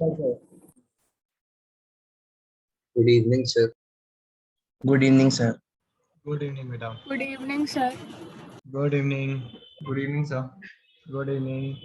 Okay. Good evening, sir. Good evening, sir. Good evening, madam. Good evening, sir. Good evening. Good evening, sir. Good evening.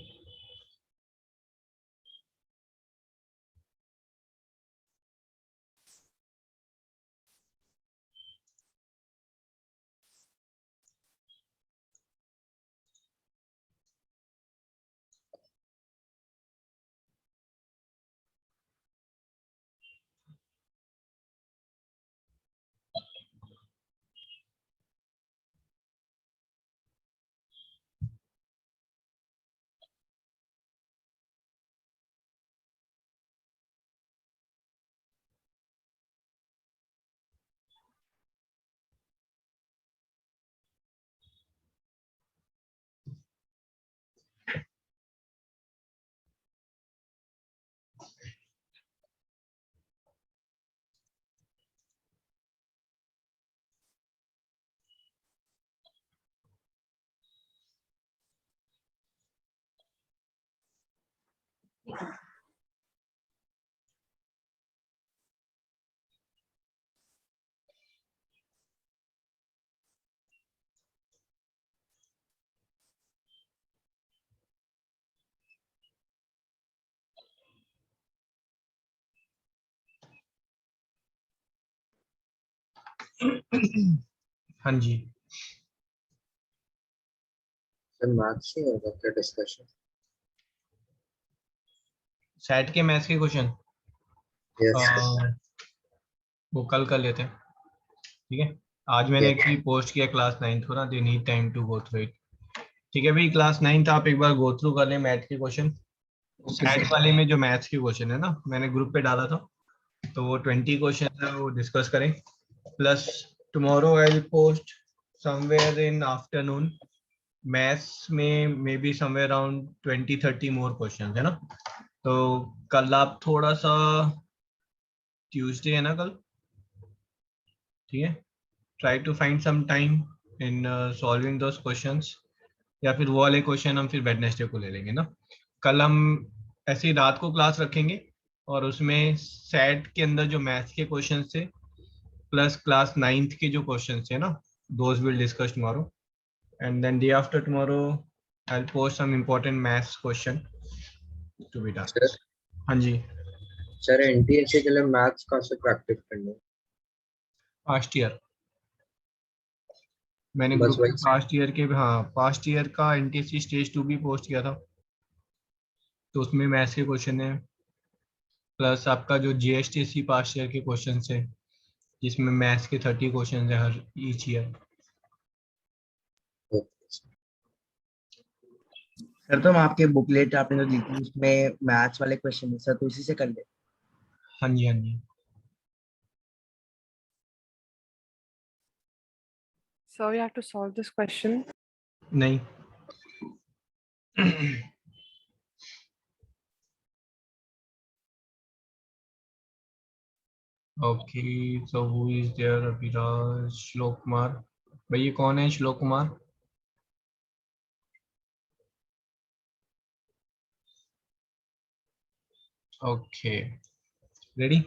हाँ जी, Sir, maths ही होगा क्या discussion? Set के maths के question Yes, sir. वो कल कर लेते हैं, ठीक है। आज मैंने Yes. एक्चुअली पोस्ट किया क्लास 9 को ना, they need time to go through it. ठीक है भाई, क्लास 9 आप एक बार गो थ्रू कर लें मैथ के क्वेश्चन। सेट वाले में जो मैथ्स के क्वेश्चन है ना, मैंने ग्रुप पे डाला था, तो वो 20 क्वेश्चन है, वो डिस्कस करें। Plus tomorrow I will post somewhere in afternoon maths में maybe somewhere around 20-30 more question है ना। तो कल आप थोड़ा सा, ट्यूसडे है ना कल, ठीक है, try to find some time in solving those questions, या फिर वो वाले क्वेश्चन हम फिर वेडनेसडे को ले लेंगे ना। कल हम ऐसे ही रात को क्लास रखेंगे और उसमें सेट के अंदर जो मैथ्स के क्वेश्चन थे प्लस क्लास 9th के जो क्वेश्चन थे ना, those will discuss tomorrow, and then day after tomorrow I will post some important maths question to be done. Sir, हाँ जी, sir, NTSC के लिए maths कहाँ से practice करनी है? पास्ट ईयर मैंने बस ग्रुप वही में से? पास्ट ईयर के, हाँ पास्ट ईयर का एनटीएससी स्टेज 2 भी पोस्ट किया था, तो उसमें मैथ्स के क्वेश्चन है, प्लस आपका जो जीएसटीसी पास्ट ईयर के क्वेश्चन है जिसमें मैथ्स के 30 क्वेश्चन है हर each year. Okay, sir. Sir तो हम आपके बुकलेट आपने जो दी थी उसमें मैथ्स वाले क्वेश्चन है सर, तो इसी से कर ले। हाँ जी, हाँ जी। So we have to solve this question. नहीं okay, so who is there? Abhiraj, Shlok Kumar. भाई ये कौन है श्लोक कुमार? ओके, रेडी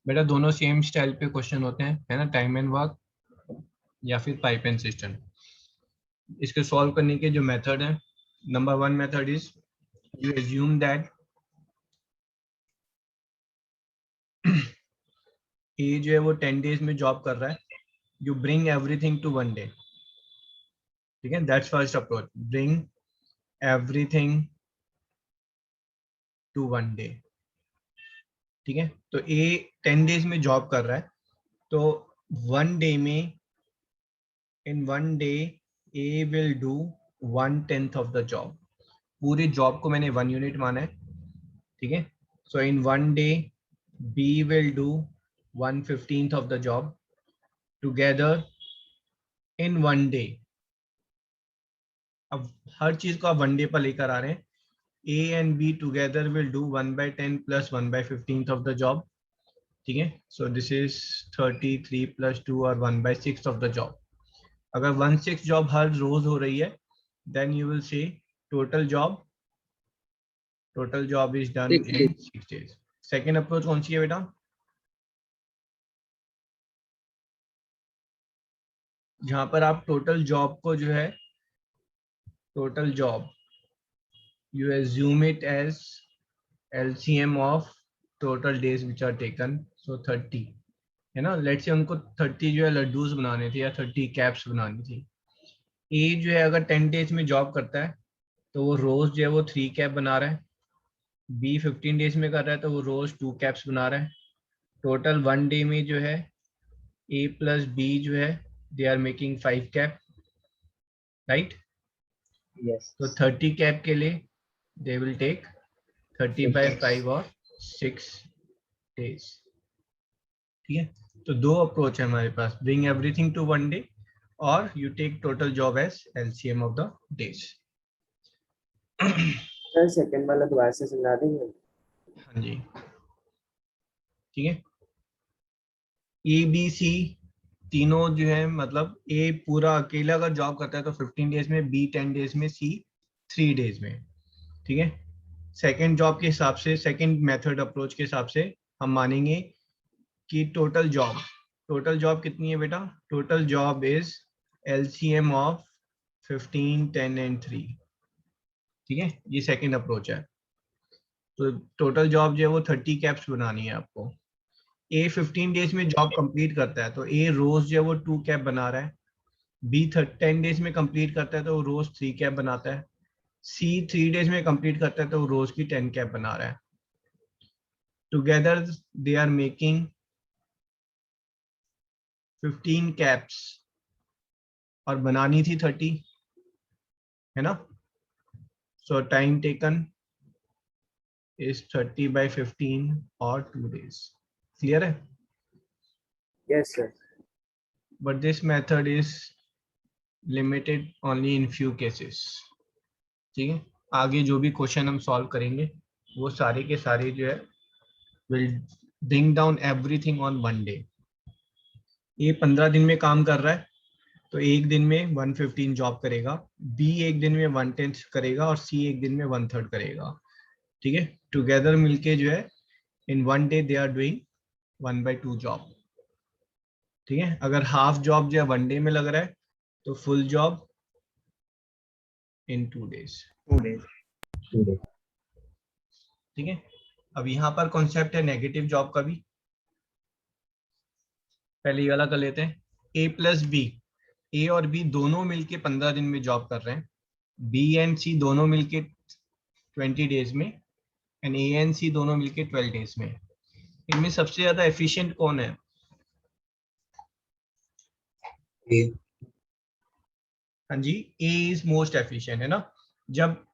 बेटा? दोनों सेम स्टाइल पे क्वेश्चन होते हैं, है ना, टाइम एंड वर्क या फिर पाइप एंड सिस्टम। इसके सॉल्व करने के जो मेथड है, number 1 method is you assume that ये जो है वो 10 डेज में जॉब कर रहा है, you bring everything to 1 day, ठीक है, that's first approach, bring everything to 1 day, ठीक है। तो ए 10 डेज में जॉब कर रहा है, तो 1 डे में, in 1 day A will do 1/10 of the job. पूरी जॉब को मैंने 1 यूनिट माना है, ठीक है। So in 1 day B will do 1/15 of the job. Together in 1 day, अब हर चीज को आप 1 डे पर लेकर आ रहे हैं, ए and be together will do 1/10 plus 1/15 of the job, ठीक है। सो दिस इज 33 प्लस 2 और 1/6 ऑफ द जॉब। अगर 1/6 जॉब हर रोज हो रही है, then you will say total job total job is done 6 in 6 days. Second approach कौन सी है बेटा? जहां पर आप टोटल जॉब को जो है, total job you assume it as LCM of total days which are taken, so 30 है ना. लेट्स से उनको 30 जो है लड्डूस बनाने थे या 30 कैप्स बनानी थी. ए जो है अगर 10 डेज में जॉब करता है तो वो रोज जो है वो 3 कैप बना रहा है. बी 15 डेज में कर रहा है तो वो रोज 2 कैप्स बना रहा है. टोटल 1 डे में जो है ए प्लस बी जो है they are making 5 cap, right. Yes. तो 30 कैप के लिए they will take 30 by 5 और 6 days. ठीक है. तो दो अप्रोच है हमारे पास, bring everything to 1 day और you take total job as LCM of the days. Sir second वाला दोबारा से समझा देंगे. हाँ जी, ठीक है. ए बी सी तीनों जो है, मतलब ए पूरा अकेला अगर जॉब करता है तो 15 डेज में, बी 10 डेज में, सी 3 डेज में. ठीक है. सेकेंड जॉब के हिसाब से, सेकेंड मेथड अप्रोच के हिसाब से हम मानेंगे कि टोटल जॉब कितनी है बेटा? Total job is LCM of 15, 10 and 3. ठीक है, ये सेकेंड अप्रोच है. तो टोटल जॉब जो है वो 30 कैप्स बनानी है आपको. ए 15 डेज में जॉब कंप्लीट करता है तो ए रोज जो है वो 2 कैप बना रहा है. बी 10 डेज में कंप्लीट करता है तो वो रोज 3 कैप बनाता है. सी 3 डेज में कंप्लीट करता है तो वो रोज की 10 कैप बना रहा है. Together they are making 15 caps और बनानी थी 30, है ना. So time taken is 30 by 15 और 2 days. क्लियर है? Yes sir. But this method is limited only in few cases. ठीक है. आगे जो भी क्वेश्चन हम सॉल्व करेंगे वो सारे के सारे जो है will bring down everything on 1 day. ये 15 दिन में काम कर रहा है तो एक दिन में 115 जॉब करेगा, बी एक दिन में 110 करेगा और सी एक दिन में 1/3 करेगा. ठीक है. टुगेदर मिलके जो है in 1 day they are doing 1/2 job. ठीक है. अगर हाफ जॉब जो है 1 day में लग रहा है तो फुल जॉब इन 2 days. 2 days. ठीक है. अब यहाँ पर कॉन्सेप्ट है नेगेटिव जॉब का भी. पहले ये वाला कर लेते हैं. ए प्लस बी, ए और बी दोनों मिलके 15 दिन में जॉब कर रहे हैं. बी एंड सी दोनों मिलके 20 डेज में एंड ए एंड सी दोनों मिलके 12 डेज में. इनमें सबसे ज्यादा एफिशिएंट कौन है? ए. हाँ जी, ए इज मोस्ट एफिशिएंट, है ना. जब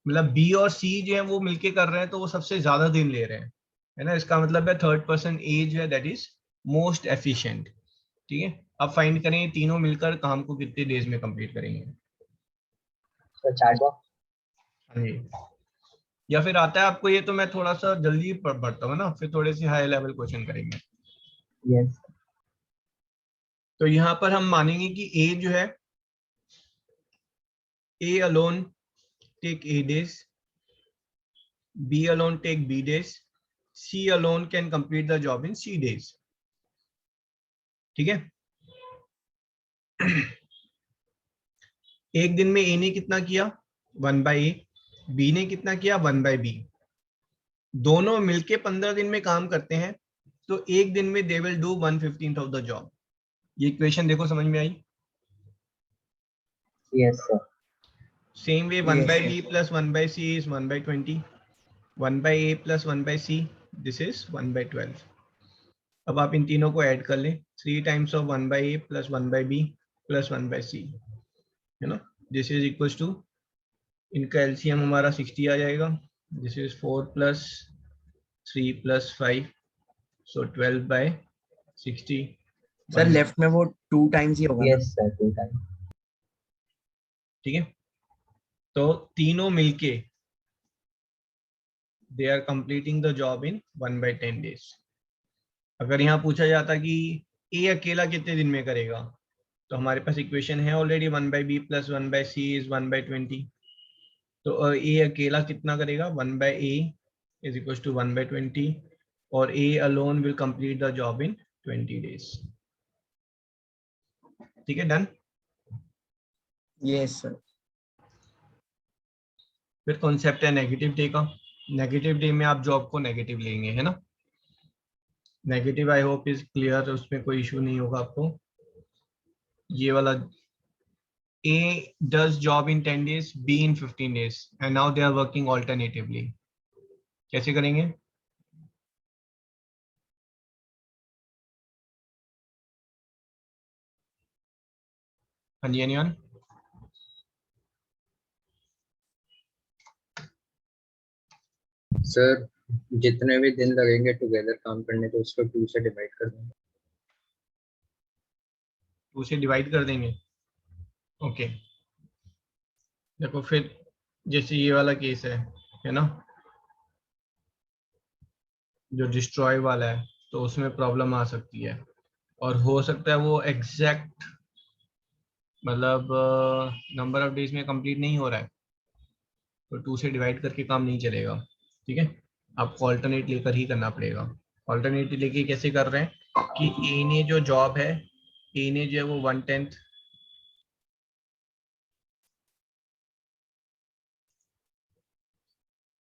मतलब बी और सी जो है वो मिलके कर रहे हैं तो वो सबसे ज्यादा दिन ले रहे हैं, है ना. इसका मतलब है थर्ड पर्सन ए जो है दैट इज मोस्ट एफिशिएंट. ठीक है. अब फाइंड करें ये तीनों मिलकर काम को कितने डेज में कंप्लीट करेंगे. Sir chat box. हाँ जी. या फिर आता है आपको ये, तो मैं थोड़ा सा जल्दी पढ़ता हूँ ना, फिर थोड़े से हाई लेवल क्वेश्चन करेंगे. यस. तो यहाँ पर हम मानेंगे कि ए जो है, A alone take A days, B alone take B days, C alone can complete the job in C days. ठीक है. एक दिन में ए ने कितना किया? 1/a. बी ने कितना किया? 1/b. दोनों मिलके 15 दिन में काम करते हैं तो एक दिन में they will do 1/15 of the job. ये इक्वेशन देखो, समझ में आई? Yes sir. Same way 1/b plus 1/c is 1/20. 1/a plus 1/c this is 1/12. अब आप इन तीनों को ऐड कर लें. 3 times of 1/a plus 1/b plus 1/c, है ना. दिस इज इक्वल्स टू, इनका एलसीएम हमारा 60 आ जाएगा. This is 4 plus 3 plus 5, so 12/60. Sir left में वो 2 times ही होगा ना? Yes sir. 2 टाइम. ठीक है. तो तीनों मिलके they are completing the job in 1/10 days. अगर यहाँ पूछा जाता कि ए अकेला कितने दिन में करेगा तो हमारे पास इक्वेशन है already, 1/b plus 1/c is 1/20. तो ए अकेला कितना करेगा, 1/a इज इक्वल टू 1/20 और a alone will complete the job in 20 days। ठीक है, डन। Yes sir. फिर कॉन्सेप्ट है नेगेटिव डे का। नेगेटिव डे में आप जॉब को नेगेटिव लेंगे, है ना। Negative I hope is clear, उसमें कोई इशू नहीं होगा आपको। ये वाला A does job in 10 days, B in 15 days and now they are working alternatively। कैसे करेंगे? हाँ जी, anyone? सर जितने भी दिन लगेंगे टुगेदर काम करने को उसको 2 से डिवाइड कर देंगे। 2 से डिवाइड कर देंगे। ओके, देखो फिर जैसे ये वाला केस है ना, जो डिस्ट्रॉय वाला है, तो उसमें प्रॉब्लम आ सकती है और हो सकता है वो एग्जैक्ट मतलब नंबर ऑफ डेज में कंप्लीट नहीं हो रहा है, तो 2 से डिवाइड करके काम नहीं चलेगा। ठीक है, आपको ऑल्टरनेट लेकर ही करना पड़ेगा। ऑल्टरनेट लेके कैसे कर रहे हैं कि ए ने जो जॉब है, ए ने जो है वो 1/10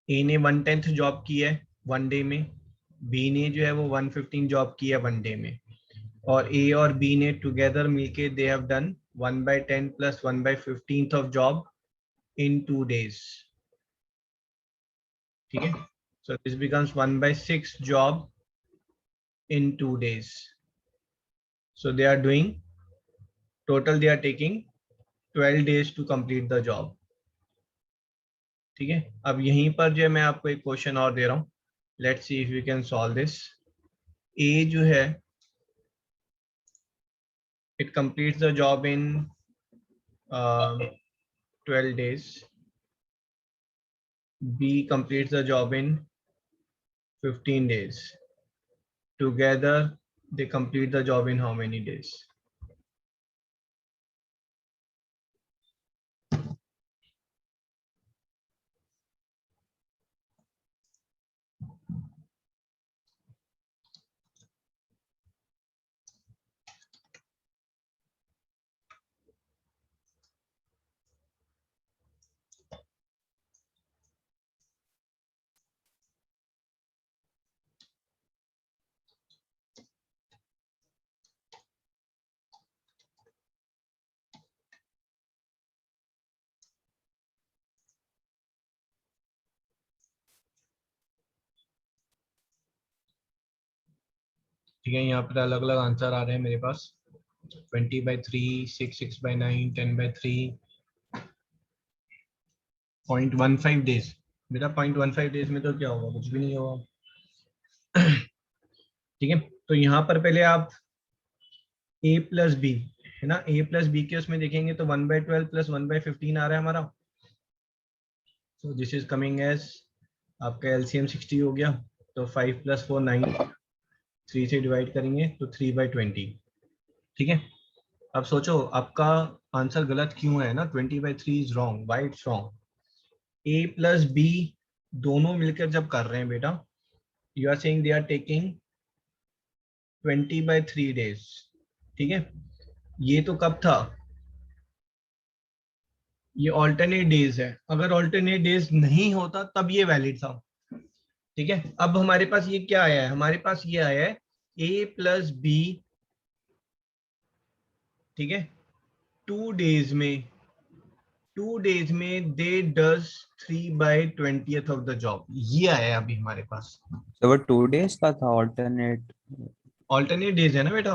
ए ने 1/10 जॉब की है 1 डे में, बी ने जो है वो 1/15 जॉब की है 1 डे में, और ए और बी ने टुगेदर मिलके they have done 1/10 plus 1/15 of job in 2 days। ठीक है, so this becomes 1/6 job in 2 days। so they are doing total, they are taking 12 days to complete the job। ठीक है, अब यहीं पर जो है मैं आपको एक क्वेश्चन और दे रहा हूँ, let's see if you can solve this. A जो है it completes the job in 12 days, B completes the job in 15 days, together they complete the job in how many days? ठीक है, यहाँ पर अलग अलग आंसर आ रहे हैं मेरे पास। 20/3, 6/9, 10/3, 0.15 डेज। बेटा 0.15 डेज में तो क्या होगा, कुछ भी नहीं होगा। ठीक है, तो यहाँ पर पहले आप a प्लस बी है ना, a प्लस बी के उसमें देखेंगे तो 1/12 प्लस 1/15 आ रहा है हमारा। So this is coming as आपका एलसीएम 60 हो गया, तो 5 + 4 9, 3 से डिवाइड करेंगे तो 3/20। ठीक है, अब सोचो आपका आंसर गलत क्यों है ना, 20/3 is wrong, why it's wrong. a plus B दोनों मिलकर जब कर रहे हैं बेटा, you are saying they are taking 20/3 days। ठीक है, ये तो कब था, ये ऑल्टरनेट डेज है, अगर ऑल्टरनेट डेज नहीं होता तब ये वैलिड था। ठीक है, अब हमारे पास ये क्या आया है, हमारे पास ये आया है a प्लस बी, ठीक है, 2 days में 2 days में दे डज 3/20 ऑफ द जॉब, ये आया है अभी हमारे पास। तो वो 2 days का था ऑल्टरनेट। ऑल्टरनेट डेज है ना बेटा,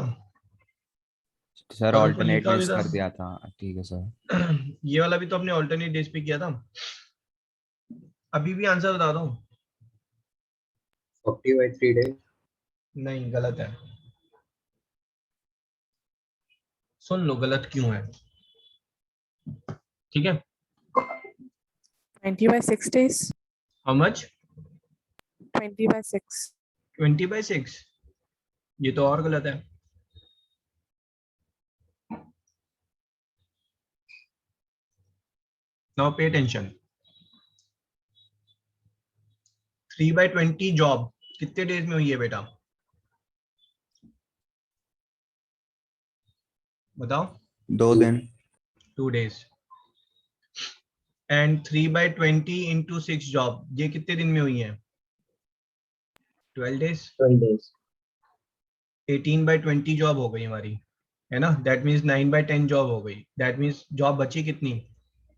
सर और ऊपर ऑल्टरनेट लिखा मिस हुआ कर था। दिया था, ठीक है सर। ये वाला भी तो अपने ऑल्टरनेट डेज पे किया था। अभी भी आंसर बता दो। 40/3 days। नहीं, गलत है, सुन लो गलत क्यों है। ठीक है, 20/6 days. How much, 20/6. 20/6, ये तो और गलत है। नाउ पे अटेंशन, 3/20 जॉब कितने डेज में हुई है बेटा, बताओ? 2 दिन। 2 days. एंड 3/20 इंटू 6 जॉब, ये कितने दिन में हुई है? 12 days. 12 days. 18/20 जॉब हो गई हमारी, है ना? दैट मीन्स 9/10 जॉब हो गई। दैट मीन्स जॉब बची कितनी?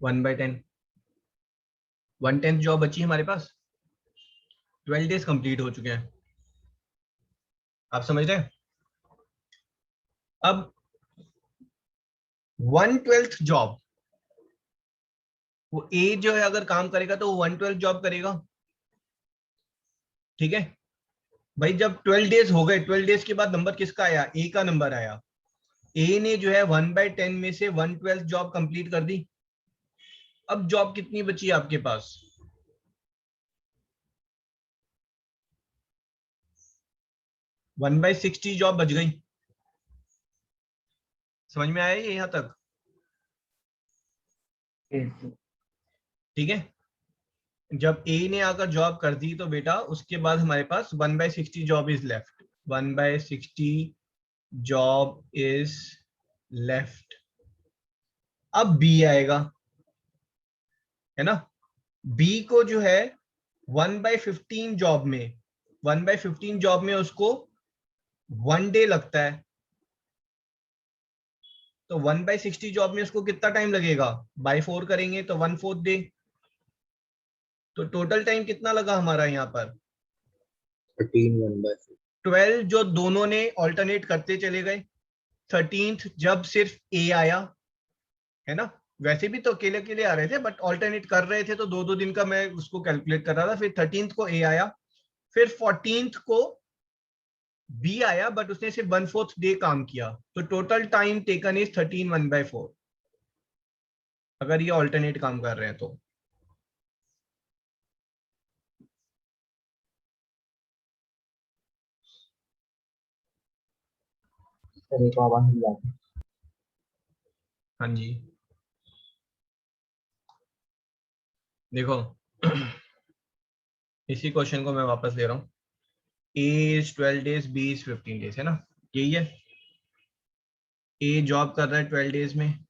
1/10, 1/10 जॉब बची हमारे पास। 12 days कंप्लीट हो चुके हैं, आप समझ रहे हैं? अब 1/12 जॉब, वो ए जो है अगर काम करेगा तो वो 1/12 जॉब करेगा, ठीक है भाई? जब 12 डेज हो गए, 12 डेज के बाद नंबर किसका आया? ए का नंबर आया। ए ने जो है 1/10 में से 1/12 जॉब कंप्लीट कर दी। अब जॉब कितनी बची है आपके पास? 1/60 जॉब बच गई। समझ में आया ये यहां तक? Yes. ठीक है, जब ए ने आकर जॉब कर दी तो बेटा उसके बाद हमारे पास 1/60 job is left. 1/60 job is left. अब बी आएगा, है ना? बी को जो है 1/15 जॉब में, 1/15 जॉब में उसको 1 डे लगता है, तो 1/60 जॉब में उसको कितना टाइम लगेगा? बाय 4 करेंगे तो 1/4 डे। तो टोटल टाइम कितना लगा हमारा यहाँ पर? 13 1/4. 12 जो दोनों ने ऑल्टरनेट करते चले गए। 13th जब सिर्फ ए आया, है ना? वैसे भी तो अकेले अकेले आ रहे थे, बट ऑल्टरनेट कर रहे थे तो 2-2 दिन का मैं उसको कैलकुलेट कर रहा था। फिर 13th को ए आया, फिर 14th को बी आया, बट उसने सिर्फ 1/4 डे काम किया। तो टोटल टाइम टेकन इज 13 1/4, अगर ये ऑल्टरनेट काम कर रहे हैं तो। सर एक आवाज नहीं आ रही। हाँ जी, देखो इसी क्वेश्चन को मैं वापस ले रहा हूँ। A is 12 days, B is 15 days, है ना? यही है। ए जॉब कर रहा है 12 days में,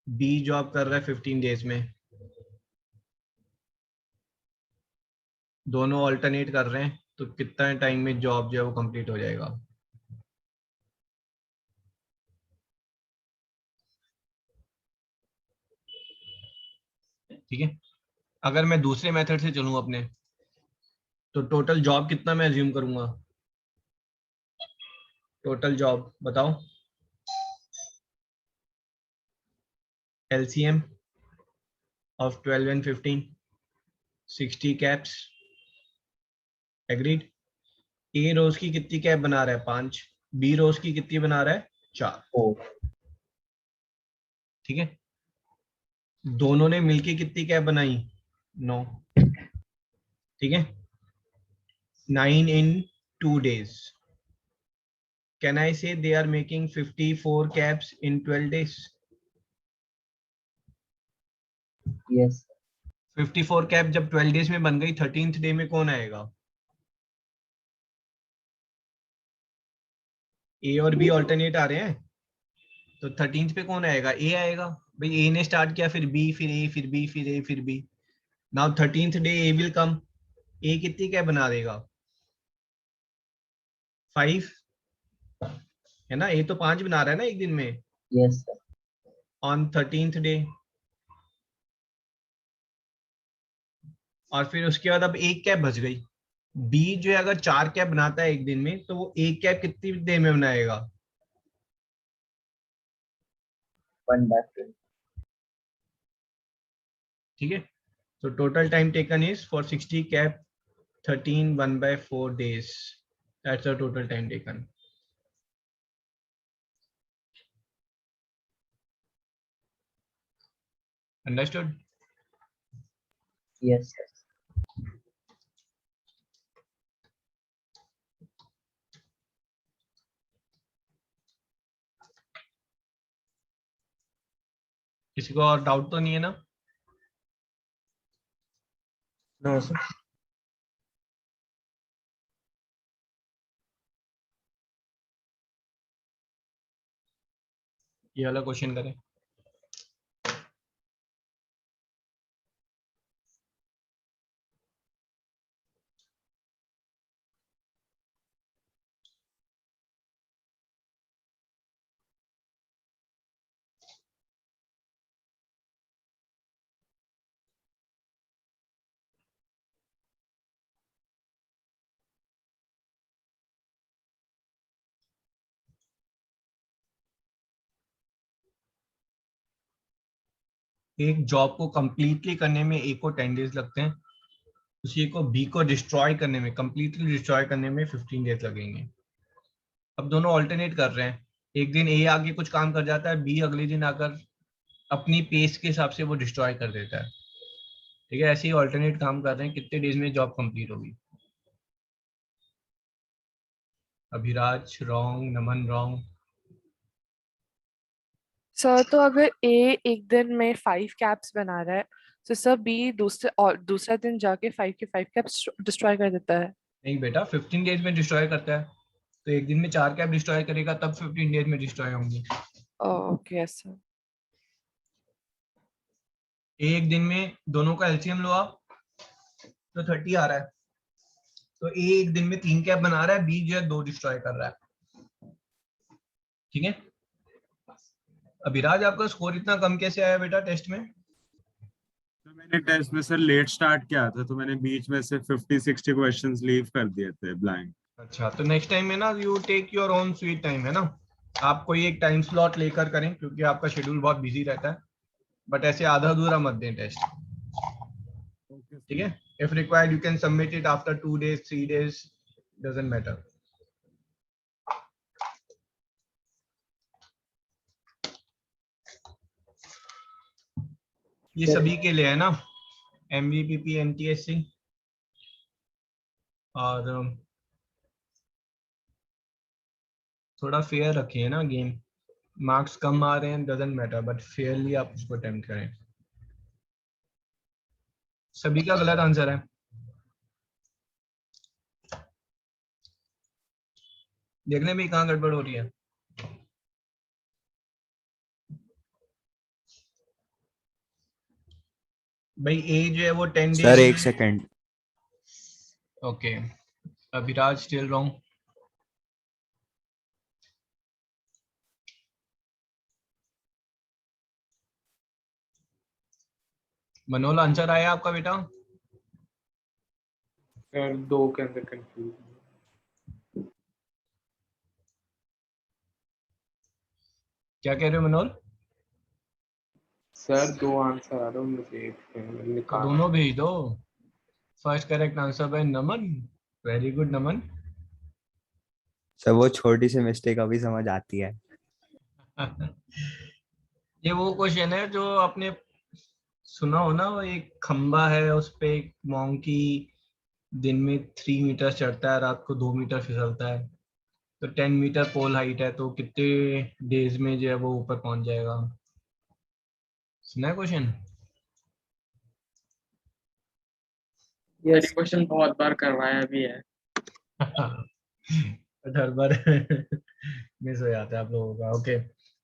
बी जॉब कर रहा है 15 days में। दोनों ऑल्टरनेट कर रहे हैं, तो कितना टाइम में जॉब जो है वो कंप्लीट हो जाएगा? ठीक है, अगर मैं दूसरे मेथड से चलूं अपने, तो टोटल जॉब कितना मैं अज्यूम करूंगा? टोटल जॉब बताओ, LCM of 12 and 15, 60 caps. Agreed? A रोज की कितनी कैप बना रहा है? 5। बी रोज की कितनी बना रहा है? 4। 4. ठीक है, दोनों ने मिलके कितनी कैप बनाई? 9। ठीक है, 9 in 2 days. Can I say they are making 54 caps in 12 days? Yes. 54 cap जब 12 डेज में बन गई, 13th डे में कौन आएगा? ए और बी ऑल्टरनेट आ रहे हैं, तो 13th पे कौन आएगा? ए आएगा। भाई ए ने स्टार्ट किया, फिर बी, फिर ए, फिर बी, फिर ए, फिर B. Now 13th day A will come. A कितनी कैप बना देगा? 5, है ना? ए तो 5 बना रहा है ना एक दिन में, Yes, sir. On 13th day. और फिर उसके बाद अब एक कैप बच गई। बी जो है अगर 4 कैप बनाता है एक दिन में, तो वो एक कैप कितनी देर में बनाएगा? 1/2. ठीक है, तो total time taken is for 60 cap 13 1/4 days. That's the total time taken. Understood? Yes, sir. किसी को और डाउट तो नहीं है ना? No, sir. ये वाला क्वेश्चन करें। एक जॉब को कंप्लीटली करने में ए को 10 डेज लगते हैं, उसी को बी को डिस्ट्रॉय करने में, कंप्लीटली डिस्ट्रॉय करने में 15 डेज लगेंगे। अब दोनों ऑल्टरनेट कर रहे हैं, एक दिन ए आगे कुछ काम कर जाता है, बी अगले दिन आकर अपनी पेस के हिसाब से वो डिस्ट्रॉय कर देता है। ठीक है, ऐसे ही ऑल्टरनेट काम कर रहे हैं, कितने डेज में जॉब कंप्लीट होगी। अभिराज रॉन्ग, नमन रॉन्ग। सर तो अगर ए एक दिन में 5 कैप्स बना रहा है तो सर बी दूसरा दिन जाके 5 के 5 कैप्स डिस्ट्रॉय कर देता है। नहीं बेटा, 15 डेज में डिस्ट्रॉय करता है, तो एक दिन में 4 कैप डिस्ट्रॉय करेगा तब 15 डेज में डिस्ट्रॉय होंगी। Okay sir. एक दिन में दोनों का एलसीएम लो आप, तो 30 आ रहा है, तो ए एक दिन में 3 कैप बना रहा है, बी जो है 2 डिस्ट्रॉय कर रहा है। ठीक है, अभिराज आपका स्कोर इतना कम कैसे आया बेटा टेस्ट में? तो मैंने टेस्ट में सर लेट स्टार्ट किया था, तो मैंने बीच में से 50-60 क्वेश्चंस लीव कर दिए थे ब्लैंक। अच्छा, तो नेक्स्ट टाइम में ना you take your own sweet time, है ना, आप कोई एक टाइम स्लॉट लेकर करें, क्योंकि आपका शेड्यूल बहुत बिजी रहता है, बट ऐसे आधा अधूरा मत दें टेस्ट। ठीक है, if required you can submit it after 2 days 3 days, doesn't matter. ये सभी के लिए है ना, MVPP NTSC, और थोड़ा फेयर रखिए ना गेम, मार्क्स कम आ रहे हैं डजंट मैटर, बट फेयरली आप उसको अटेम्प्ट करें। सभी का गलत आंसर है। देखने में कहाँ गड़बड़ हो रही है। भाई ए जो है वो 10 sir days. 1 second. Okay, Abhiraj still wrong. Manol answer आया आपका बेटा? सर 2 के अंदर कंफ्यूज। क्या कह रहे हो मनोल? सर 2 आंसर आ रहा हूँ मुझे, तो निकाल दोनों भेज दो। First correct answer by Naman, very good Naman. Sir वो छोटी सी मिस्टेक अभी समझ आती है। ये वो क्वेश्चन है जो आपने सुना हो ना, वो एक खंबा है, उस पे एक मोंकी दिन में 3 मीटर चढ़ता है, रात को 2 मीटर फिसलता है, तो 10 मीटर पोल हाइट है, तो कितने डेज में जो है वो ऊपर पहुंच जाएगा? सुना है क्वेश्चन? ये क्वेश्चन बहुत बार करवाया भी है। हर बार मिस हो जाता है आप लोगों का। ओके,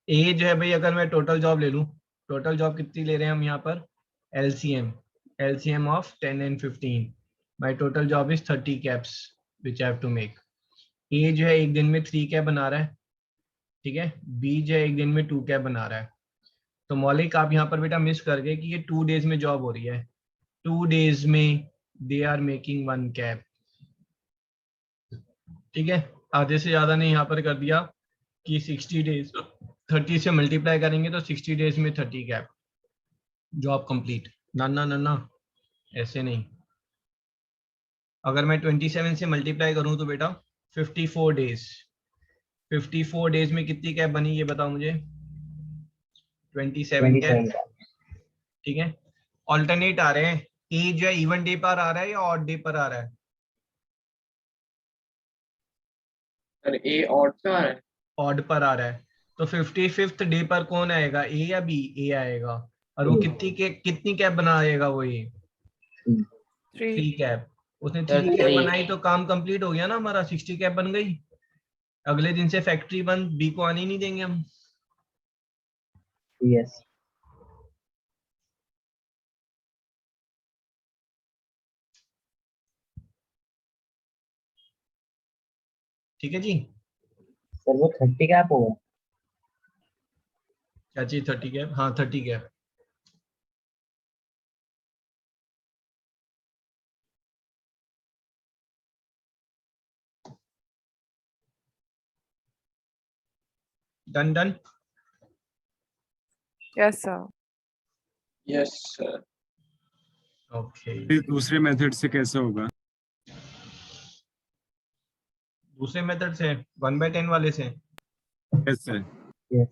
ए जो है भाई, अगर मैं टोटल जॉब ले लूं, टोटल जॉब कितनी ले रहे हैं हम यहाँ पर? LCM of 10 and 15, my total job is 30 caps which I have to make. A जो है एक दिन में 3 कैप बना रहा है, ठीक है, बी जो है एक दिन में 2 कैप बना रहा है। तो मौलिक आप यहाँ पर बेटा मिस कर गए कि ये 2 डेज में जॉब हो रही है, 2 डेज में दे आर मेकिंग 1 कैप। ठीक है, आधे से ज्यादा ने यहाँ पर कर दिया कि 60 डेज 30 से मल्टीप्लाई करेंगे तो 60 डेज में 30 कैप जॉब कंप्लीट। ना ना ना ना, ऐसे नहीं। अगर मैं 27 से मल्टीप्लाई करूं तो बेटा 54 डेज, 54 डेज में कितनी कैप बनी ये बताओ मुझे? 27 कैप। ठीक है, ऑल्टरनेट आ रहे हैं, ए जो है इवन डे पर आ रहा है या ऑड डे पर आ रहा है? सर ए ऑड पे आ रहा है। ऑड पर आ रहा है, तो 55th डे पर कौन आएगा, ए या बी? ए आएगा। और वो कितनी कैप बनाएगा वो? ये 3 कैप। उसने 3 कैप बनाई तो काम कंप्लीट हो गया ना हमारा, 60 कैप बन गई। अगले दिन से फैक्ट्री बंद, बी को आने नहीं देंगे हम। Yes. ठीक है जी। सर वो 30 कैप होगा। क्या चीज 30 कैप? हाँ 30 cap. Done done. Yes, sir. Yes, sir. Okay. ये दूसरे मेथड से कैसे होगा? दूसरे मेथड से 1/10 वाले से यस सर। Yes.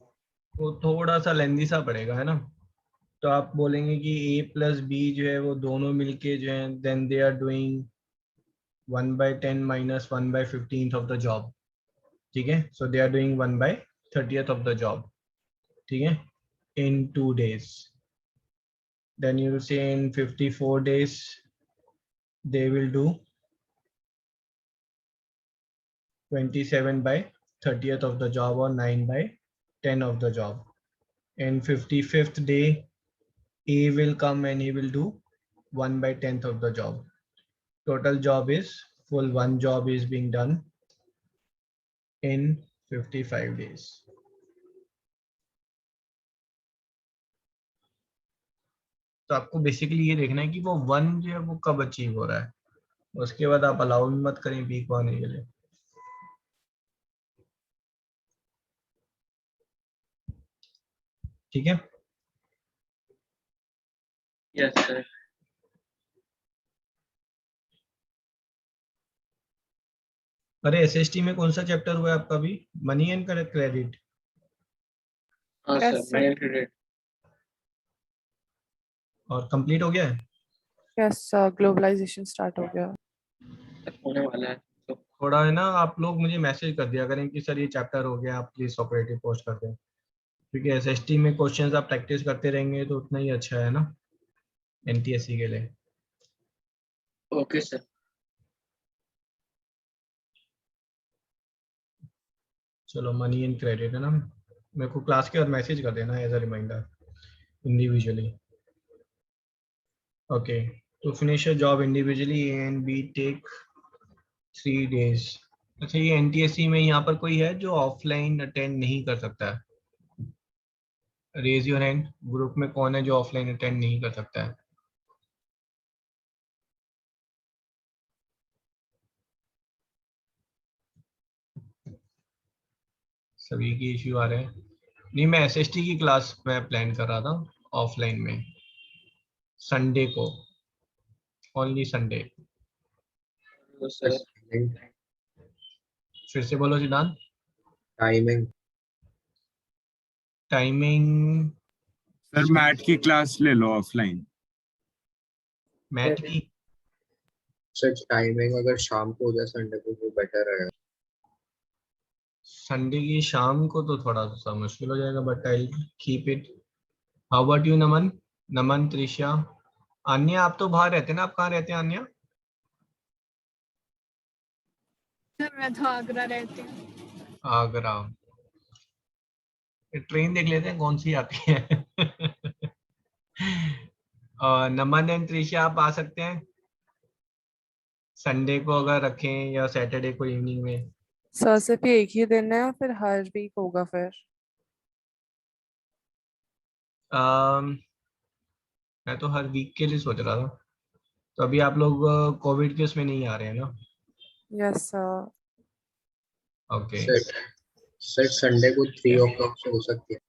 वो थोड़ा सा लेंदी सा पड़ेगा, है ना। तो आप बोलेंगे कि a प्लस बी जो है वो दोनों मिलके जो है then they are doing 1/10 minus 1/15 of the job. ठीक है, so they are doing 1/30th of the job. ठीक है, in 2 days. Then you will say in 54 days they will do 27/30th of the job or 9/10 of the job. In 55th day A will come and he will do 1/10th of the job. Total job is full one job is being done in 55 days. तो आपको basically ये देखना है कि वो one जो है वो कब अचीव हो रहा है, उसके बाद आप अलाउ मत करें बी को आने के लिए। ठीक है। Yes, sir. अरे एसएसटी में कौन सा चैप्टर हुआ है आपका अभी? Money and credit. हाँ Yes, सर, sir. मैंने क्रेडिट और कंप्लीट हो गया है? Yes, sir. Globalization start हो गया। होने वाला है तो थोड़ा है ना, आप लोग मुझे मैसेज कर दिया करें कि सर ये चैप्टर हो गया, आप प्लीज ऑपरेटिव पोस्ट कर दें, क्योंकि एसएसटी में क्वेश्चंस आप प्रैक्टिस करते रहेंगे तो उतना ही अच्छा है ना एनटीएससी के लिए। Okay sir. चलो मनी एंड क्रेडिट है ना, मेरे को क्लास के बाद मैसेज कर देना as a reminder individually. Okay, to finish a job individually A and B take 3 days। अच्छा, ये एनटीएससी में यहाँ पर कोई है जो ऑफलाइन अटेंड नहीं कर सकता है? रेज योर हैंड, ग्रुप में कौन है जो ऑफलाइन अटेंड नहीं कर सकता है? सभी की इश्यू आ रहे हैं। नहीं, मैं एसएसटी की क्लास में प्लान कर रहा था ऑफलाइन में, संडे को, ओनली संडे। तो सर फिर से बोलो सिद्धांत। टाइमिंग टाइमिंग सर मैथ की क्लास ले लो ऑफलाइन। मैथ की? सच टाइमिंग अगर शाम को हो जाए संडे को वो बेटर रहेगा। संडे की शाम को तो थोड़ा सा मुश्किल हो जाएगा, but I keep it. How about you Naman? Naman, Trisha, Anya, आप तो बाहर रहते हैं ना, आप कहाँ रहते हैं अन्या? सर मैं तो आगरा रहती हूँ। आगरा। ट्रेन देख लेते हैं कौन सी आती है। और नमन एंड त्रिशा आप आ सकते हैं संडे को अगर रखें, या सैटरडे को इवनिंग में। सर सिर्फ ये एक ही दिन है या फिर हर वीक होगा फिर? मैं तो हर वीक के लिए सोच रहा था। तो अभी आप लोग कोविड के उसमें नहीं आ रहे हैं ना? Yes sir. ओके। सच सच संडे को 3 o'clock से हो सकती है।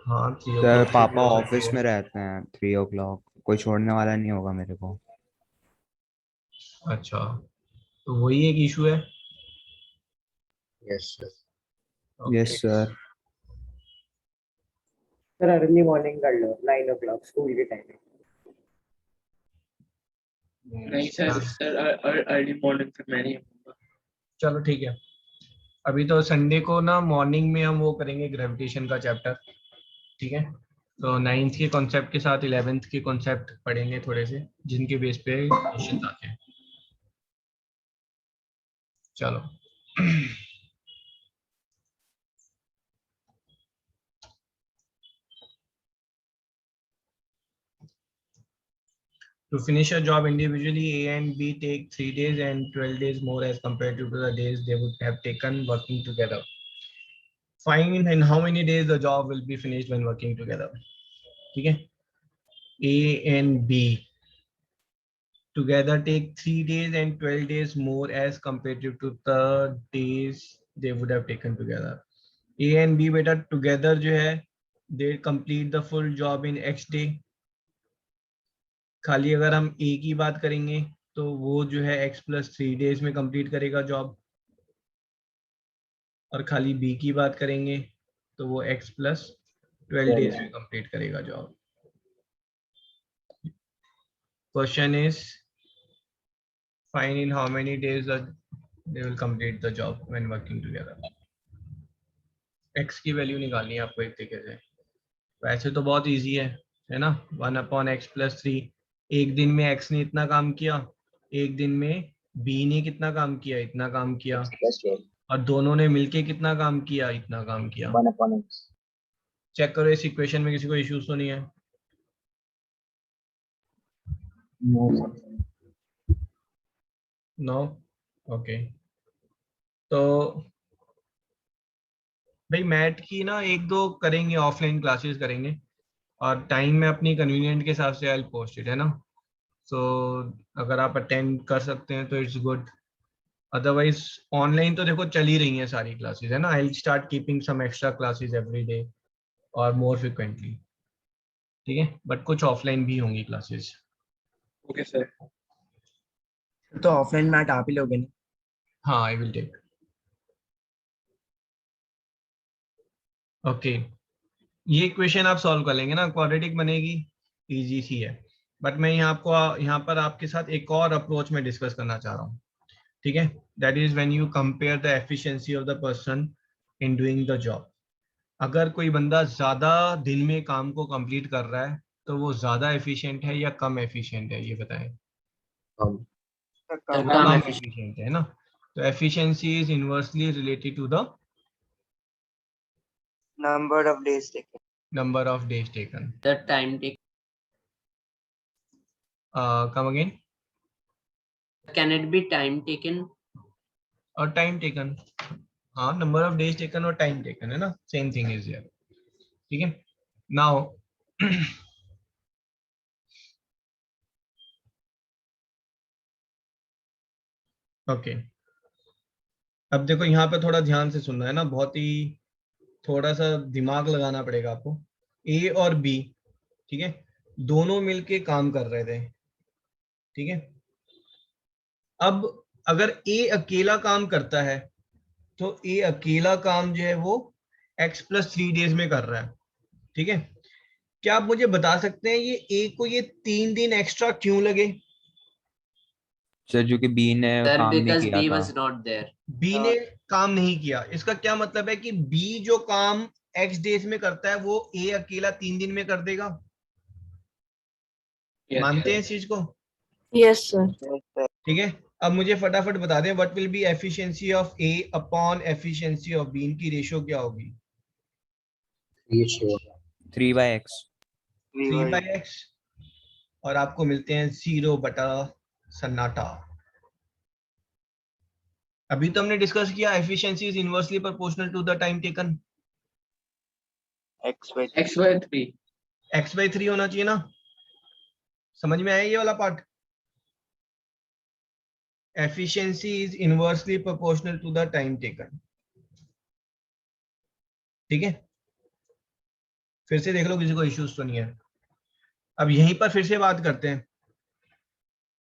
हाँ 3 सर o'clock से भी पापा हो सकती ऑफिस है। में रहते हैं 3 o'clock, कोई छोड़ने वाला नहीं होगा मेरे को। अच्छा, तो वही एक इशू है। Yes sir. Yes okay. Sir. Sir early morning कर लो 9 o'clock स्कूल की टाइमिंग। नहीं सर, अर्ली मॉर्निंग फिर मैं नहीं आऊंगा। चलो ठीक है, अभी तो संडे को ना मॉर्निंग में हम वो करेंगे ग्रेविटेशन का चैप्टर। ठीक है, तो 9th के कॉन्सेप्ट के साथ 11th के कॉन्सेप्ट पढ़ेंगे थोड़े से, जिनके बेस पे क्वेश्चन आते हैं। चलो। To finish a job individually, A and B take 3 days and 12 days more as compared to the days they would have taken working together. Find in how many days the job will be finished when working together. ठीक है? A and B together take 3 days and 12 days more as compared to the days they would have taken together. A and B बेटा together जो है they complete the full job in X day. खाली अगर हम A की बात करेंगे तो वो जो है X plus 3 days में कंप्लीट करेगा जॉब, और खाली B की बात करेंगे तो वो X plus 12 days में कंप्लीट करेगा job. Question is find in how many days they will complete the job when working together. X की वैल्यू निकालनी है आपको एक तरीके से. वैसे तो बहुत इजी है ना. 1/x plus 3. एक दिन में X ने इतना काम किया, एक दिन में B ने कितना काम किया, इतना काम किया, और दोनों ने मिलके कितना काम किया, इतना काम किया. 1/x. चेक करो इस इक्वेशन में किसी को इश्यूज तो नहीं है. नो. ओके. तो भाई मैथ की ना एक दो करेंगे, ऑफलाइन क्लासेस करेंगे, और टाइम में अपनी कन्वीनियंट के हिसाब से आई विल पोस्ट इट, है ना. सो अगर आप अटेंड कर सकते हैं तो इट्स गुड, अदरवाइज ऑनलाइन तो देखो चल ही रही हैं सारी क्लासेस, है ना. I will start keeping some extra classes every day और मोर फ्रिक्वेंटली. ठीक है, बट कुछ ऑफलाइन भी होंगी क्लासेस. Okay sir. तो ऑफलाइन मैट आप ही लोगे ना? हाँ, आई विल टेक. ओके, ये इक्वेशन आप सॉल्व कर लेंगे ना, क्वाड्रेटिक बनेगी, इजी सी है. बट मैं यहाँ पर आपके साथ एक और अप्रोच में डिस्कस करना चाह रहा हूँ. ठीक है, that is when you compare the efficiency of the person in doing the job. अगर कोई बंदा ज्यादा दिन में काम को कंप्लीट कर रहा है तो वो ज्यादा एफिशिएंट है या कम एफिशिएंट है, ये बताएं. कम एफिशिएंट है ना. तो efficiency is inversely related to the number of days taken. number of days taken. The time taken. Come again. Can it be time taken? और टाइम टेकन. हाँ, नंबर ऑफ डेज टेकन और time taken, है ना, same thing is here. ठीक है. Now okay, अब देखो यहाँ पे थोड़ा ध्यान से सुनना है ना, बहुत ही थोड़ा सा दिमाग लगाना पड़ेगा आपको. ए और बी, ठीक है, दोनों मिलके काम कर रहे थे. ठीक है. अब अगर ए अकेला काम करता है तो ए अकेला काम जो है वो x plus 3 डेज में कर रहा है. ठीक है. क्या आप मुझे बता सकते हैं ये ए को ये 3 दिन एक्स्ट्रा क्यों लगे? सर जो कि बी ने Sir, काम नहीं because किया B था. was not there. बी ने काम नहीं किया. इसका क्या मतलब है कि बी जो काम x डेज में करता है वो ए अकेला 3 दिन में कर देगा. मानते हैं इस चीज को? Yes, sir. ठीक है. अब मुझे फटाफट बता दें what will be efficiency of A upon efficiency of B. इनकी रेशियो क्या होगी? 3/x. 3/x, और आपको मिलते हैं 0 बटा सन्नाटा. अभी तो हमने डिस्कस किया efficiency is inversely proportional to the time taken. X by 3. x/3 होना चाहिए ना. समझ में आया ये वाला part? Efficiency is inversely proportional to the time taken. ठीक है. फिर से देख लो किसी को इश्यूज तो नहीं है. अब यहीं पर फिर से बात करते हैं.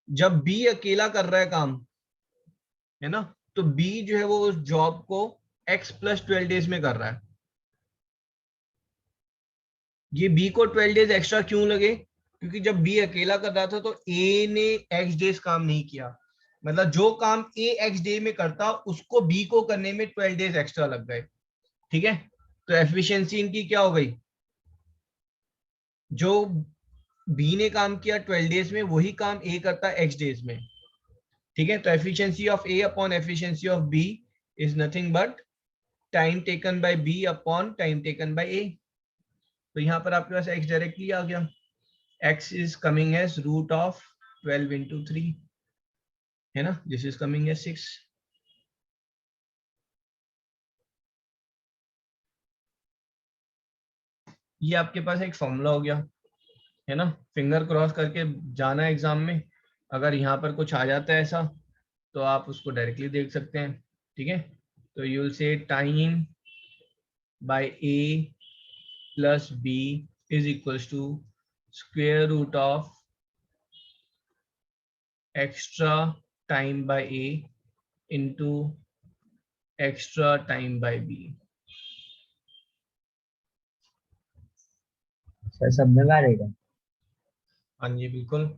जब बी अकेला कर रहा है काम, है ना, तो बी जो है वो उस जॉब को x plus 12 डेज में कर रहा है. ये बी को 12 डेज एक्स्ट्रा क्यों लगे? क्योंकि जब बी अकेला कर रहा था तो ए ने x डेज काम नहीं किया. मतलब जो काम ए x डे में करता उसको बी को करने में 12 डेज एक्स्ट्रा लग गए. ठीक है. तो एफिशिएंसी इनकी क्या हो गई? जो बी ने काम किया 12 डेज में वही काम ए करता है x डेज में. ठीक है. तो efficiency of A upon efficiency of B is nothing but time taken by B upon time taken by A. तो यहाँ पर आपके पास x डायरेक्टली आ गया. x is coming as root of 12 into 3 है ना, दिस इज कमिंग एज 6. ये आपके पास एक फॉर्मूला हो गया है ना, फिंगर क्रॉस करके जाना एग्जाम में. अगर यहाँ पर कुछ आ जाता है ऐसा तो आप उसको डायरेक्टली देख सकते हैं. ठीक है, तो you will say time by a plus b is equals to square root of extra time by a into extra time by b. Sir सब में मारेगा. हाँ जी बिल्कुल.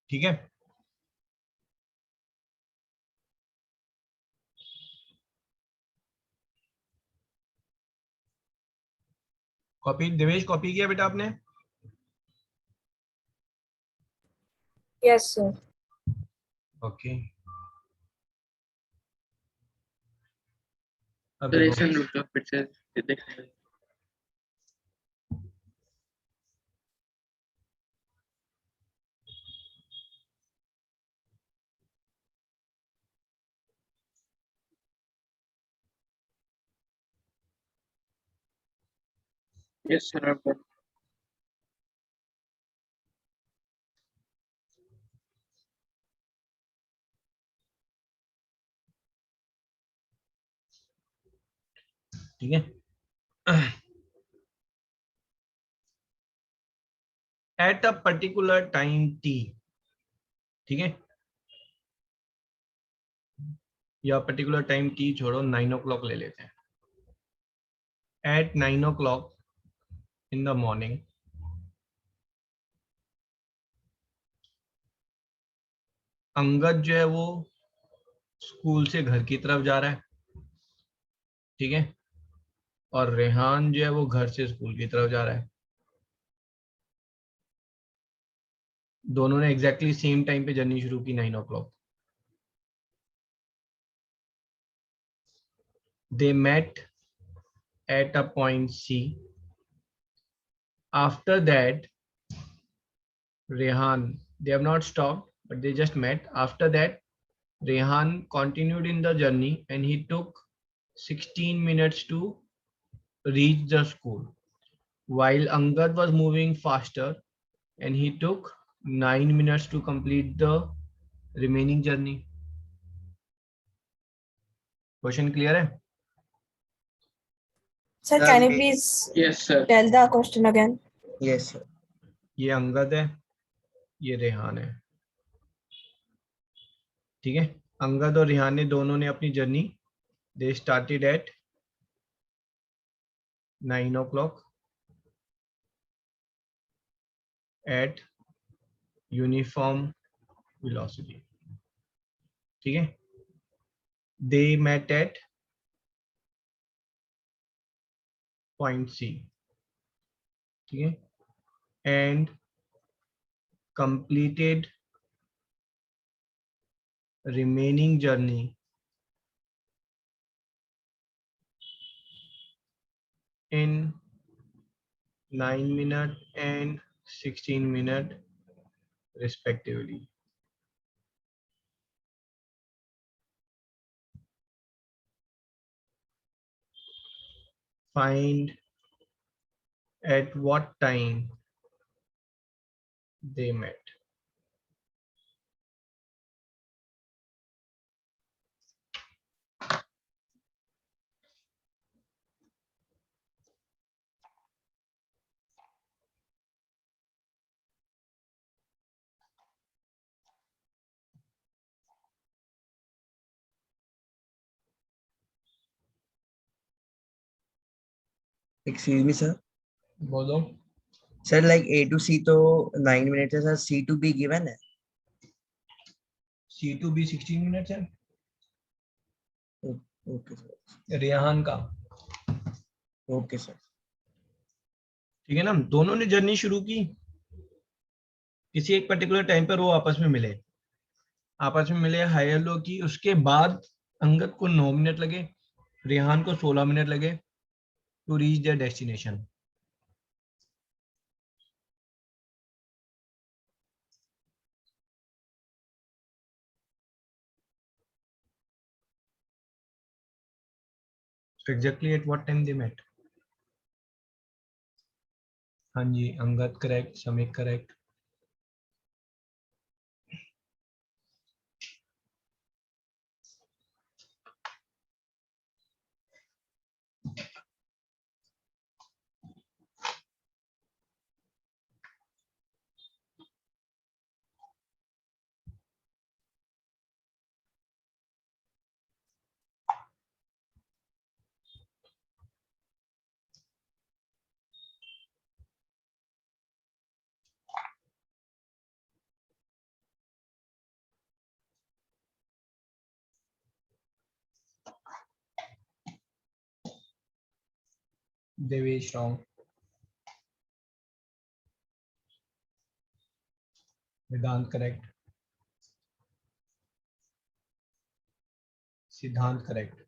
ठीक है, कॉपी देवेश कॉपी किया बेटा आपने? Yes sir. ओके. सर एक सेकंड रुक जाओ, फिर से देखने. यस सर आप ठीक है, at a particular time t. ठीक है, या पर्टिकुलर टाइम t छोड़ो, 9 o'clock ले लेते हैं. At 9 o'clock in the morning Angad जो है वो स्कूल से घर की तरफ जा रहा है. ठीक है, और रेहान जो है वो घर से स्कूल की तरफ जा रहा है. दोनों ने एग्जैक्टली सेम टाइम पे जर्नी शुरू की 9 o'clock. They met at a point C. After that, Rehan, they have not stopped, but they just met. After that, Rehan continued in the journey and he took 16 minutes to reach the school, while Angad was moving faster and he took 9 minutes to complete the remaining journey. Question clear है? Sir, Sir, can you may- please yes sir. tell the question again? Yes sir. ये अंगद है, ये रेहान है. ठीक है, अंगद और रेहान ने दोनों ने अपनी journey, they started at 9 o'clock at uniform velocity. ठीक है, they met at point C. ठीक है, and completed remaining journey in 9 minutes and 16 minutes respectively. Find at what time they met. Excuse me sir. बोलो. Sir like A to C तो 9 minutes है sir. C to B given है. C2 भी 16 minutes है, okay sir, Rehan का। Okay sir. ठीक है ना, दोनों ने जर्नी शुरू की, किसी एक पर्टिकुलर टाइम पर वो आपस में मिले, हाई लो की। उसके बाद अंगद को 9 मिनट लगे, रेहान को 16 मिनट लगे to reach their destination. So exactly at what time they met? हाँ जी, Angad correct, Samik correct. Devesh wrong, Vedant correct, Siddhant correct.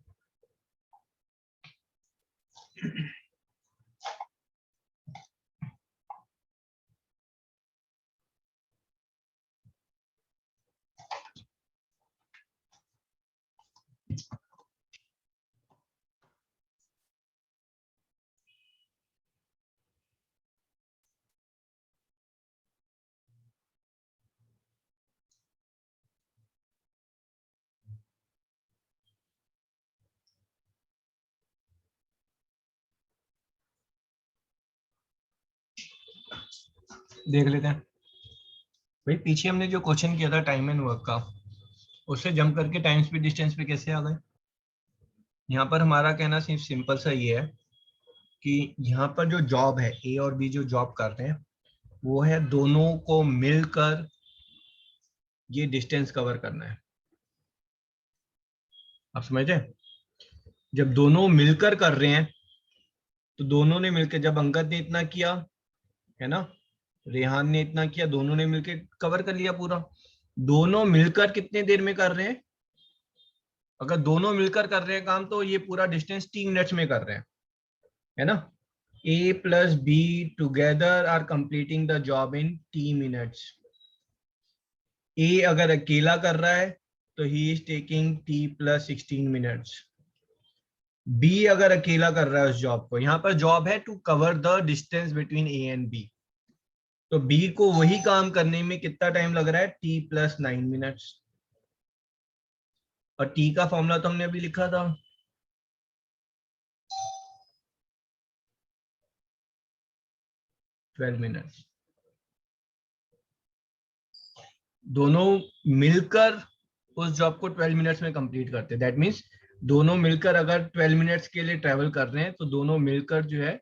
देख लेते हैं भाई, पीछे हमने जो क्वेश्चन किया था टाइम एंड वर्क का, उससे जंप करके टाइम स्पीड डिस्टेंस पे कैसे आ गए। यहाँ पर हमारा कहना सिर्फ सिंपल सा ये है कि यहाँ पर जो जॉब है, ए और बी जो जॉब कर रहे हैं, वो है दोनों को मिलकर ये डिस्टेंस कवर करना है। आप समझे, जब दोनों मिलकर कर रहे हैं तो दोनों ने मिलकर, जब अंगद ने इतना किया है ना, रेहान ने इतना किया, दोनों ने मिलकर कवर कर लिया पूरा। दोनों मिलकर कितने देर में कर रहे हैं, अगर दोनों मिलकर कर रहे हैं काम, तो ये पूरा डिस्टेंस 3 मिनट्स में कर रहे हैं, है ना। A plus B together are completing the job in T minutes. A अगर अकेला कर रहा है तो he is taking T plus 16 minutes. B अगर अकेला कर रहा है उस जॉब को, यहाँ पर जॉब है to cover the distance between A and B, तो B को वही काम करने में कितना टाइम लग रहा है, T plus 9 मिनट्स। और T का फॉर्मूला तो हमने अभी लिखा था, ट्वेल्व मिनट्स। दोनों मिलकर उस जॉब को 12 मिनट्स में कंप्लीट करते हैं। दैट मीन्स दोनों मिलकर अगर 12 मिनट्स के लिए ट्रेवल कर रहे हैं तो दोनों मिलकर जो है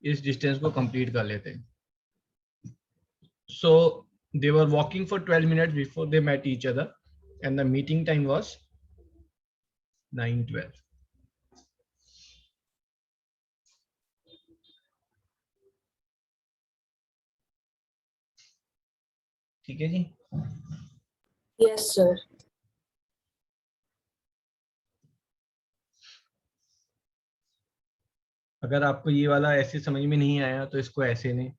इस डिस्टेंस को कंप्लीट कर लेते हैं। So they were walking for 12 minutes before they met each other and the meeting time was 9:12। ठीक है जी। Yes, sir. अगर आपको ये वाला ऐसे समझ में नहीं आया तो इसको ऐसे नहीं,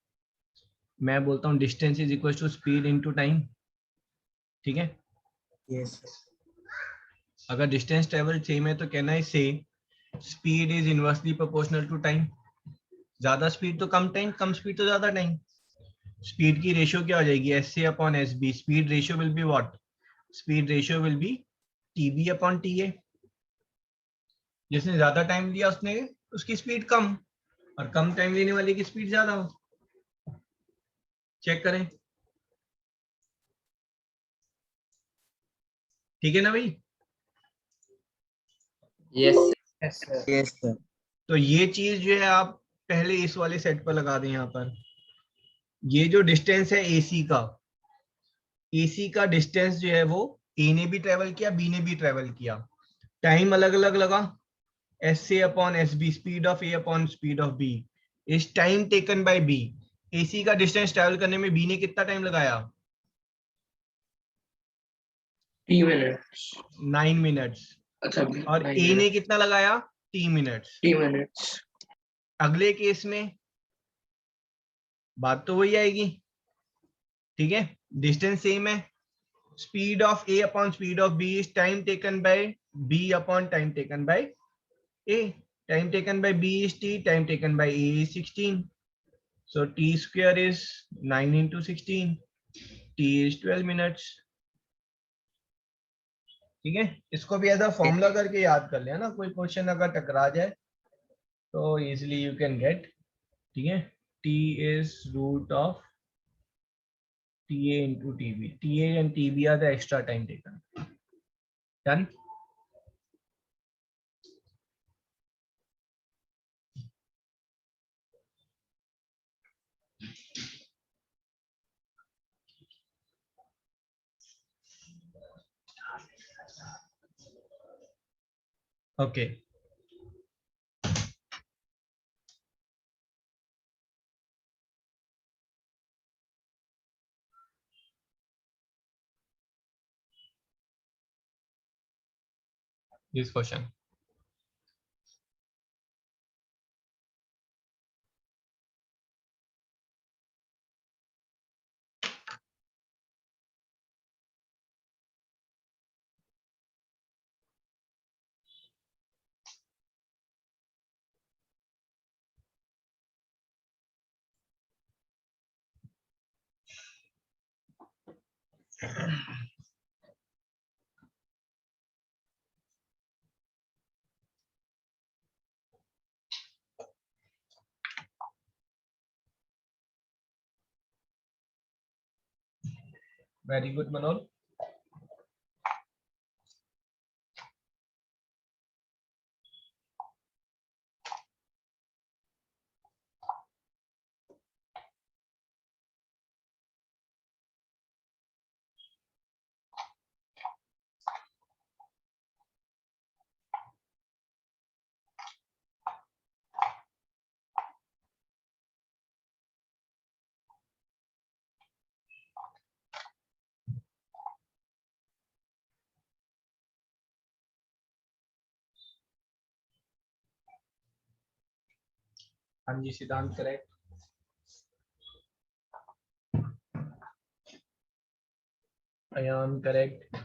मैं बोलता हूँ distance is equal to speed into time. ठीक है, यस अगर डिस्टेंस ट्रेवल सेम है तो कहना है say speed is inversely proportional to time. ज्यादा स्पीड तो कम टाइम, कम स्पीड तो ज्यादा टाइम। स्पीड की रेशियो क्या हो जाएगी, S A upon S B. Speed ratio will be what, speed ratio will be T B upon T A. जिसने ज्यादा टाइम लिया उसने उसकी स्पीड कम, और कम टाइम लेने वाले की स्पीड ज्यादा हो। चेक करें, ठीक है ना भाई। Yes. Yes sir. Yes sir. तो ये चीज जो है आप पहले इस वाले सेट पर लगा दें। यहाँ पर ये जो डिस्टेंस है एसी का डिस्टेंस जो है वो ए ने भी ट्रेवल किया, बी ने भी ट्रेवल किया, टाइम अलग अलग लगा, S A upon S B, speed of A upon speed of B is time taken by B. AC का डिस्टेंस ट्रेवल करने में बी ने कितना टाइम लगाया? 3 minutes. 9 मिनट्स। अच्छा, और 9 ए ने minutes. कितना लगाया? 3 मिनट्स। 3 minutes. अगले केस में बात तो वही आएगी, ठीक है, डिस्टेंस सेम है, speed of A upon speed of B is time taken by B upon time taken by A. Time taken by B is T, time taken by A is 16, so t square is 9 into 16, t is 12 minutes। ठीक है, इसको भी ऐसा formula करके याद कर लिया ना, कोई क्वेश्चन अगर टकरा जाए तो इजिली यू कैन गेट। ठीक है, t is root of ta into tb, ta and tb are the extra time taken। done। okay, this question, very good Manoj। हाँ जी, Siddhant correct, Ayaan correct,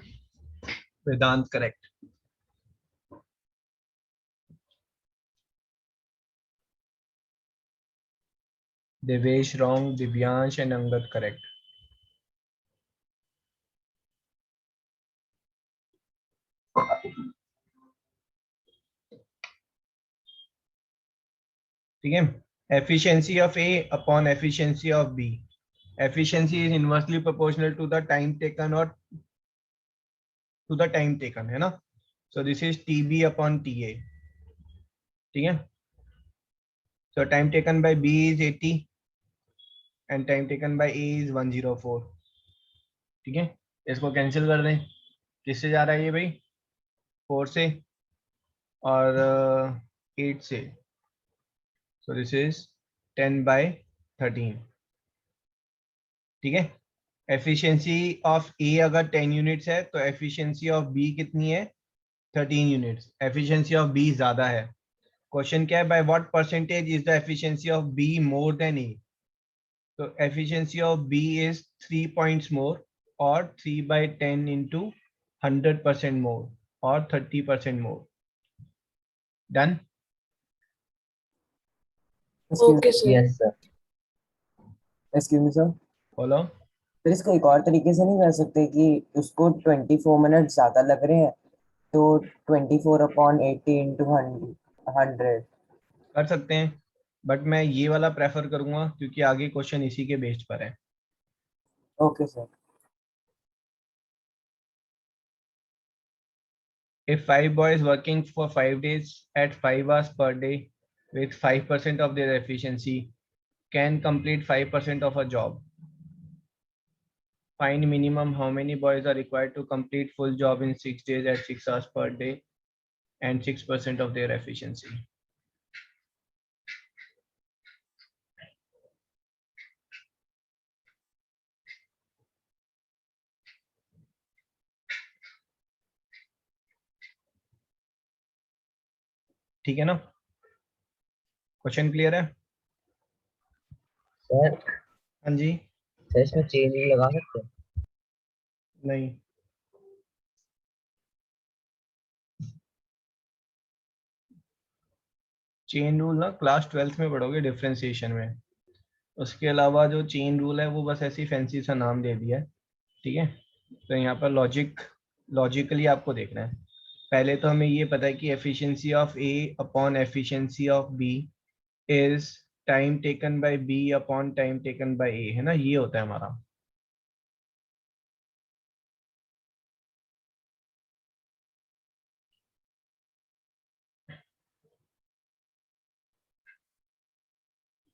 Vedant correct, Devesh wrong, Divyansh and Angad correct. ठीक है, efficiency of A upon efficiency of B, efficiency is inversely proportional to the time taken or to the time taken, है ना, so this is TB upon TA। ठीक है, so time taken by B is 80 and time taken by A is 104। ठीक है, इसको cancel कर दें, किससे जा रहा है ये भाई? 4 से और 8 से, so this is 10/13। ठीक है, एफिशिएंसी ऑफ ए अगर 10 यूनिट्स है तो एफिशिएंसी ऑफ बी कितनी है? 13 यूनिट्स। एफिशिएंसी ऑफ बी ज्यादा है। क्वेश्चन क्या है? By what percentage is the efficiency of B more than A? तो efficiency of B is 3 points more और 3/10 into 100% मोर और 30% more. Done? Okay, sir. Yes sir. Excuse me sir, बोलो। फिर इसको एक और तरीके से नहीं कर सकते कि उसको 24 मिनट ज्यादा लग रहे हैं तो 24/80 into 100? कर सकते हैं, बट मैं ये वाला प्रेफर करूंगा क्योंकि आगे क्वेश्चन इसी के बेस्ड पर है। Okay sir. If 5 boys working for 5 days at 5 hours per day with 5% of their efficiency can complete 5% of a job, Find minimum how many boys are required to complete full job in 6 days at 6 hours per day and 6% of their efficiency. ठीक है ना? Question clear है? Sir हाँ जी। Sir इसमें change भी लगा सकते हैं? नहीं, चेन रूल ना क्लास 12th में पढ़ोगे डिफरेंशिएशन में। उसके अलावा जो चेन रूल है वो बस ऐसी फैंसी सा नाम दे दिया है, ठीक है? तो यहाँ पर लॉजिकली आपको देखना है। पहले तो हमें ये पता है कि efficiency of A upon efficiency of B is time taken by B upon time taken by A, है ना? ये होता है हमारा।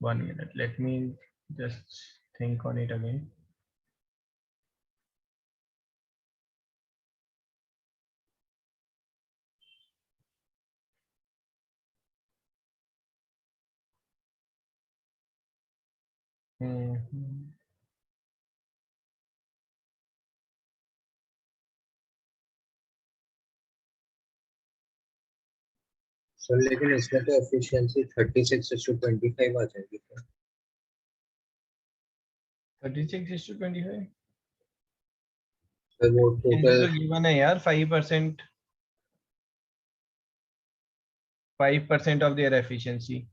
One minute, let me just think on it again. Sir लेकिन इसमें तो एफिशिएंसी 36:25 आ जाएगी। 36:25 सर वो टोटल तो गिवन है यार 5% ऑफ देयर एफिशिएंसी,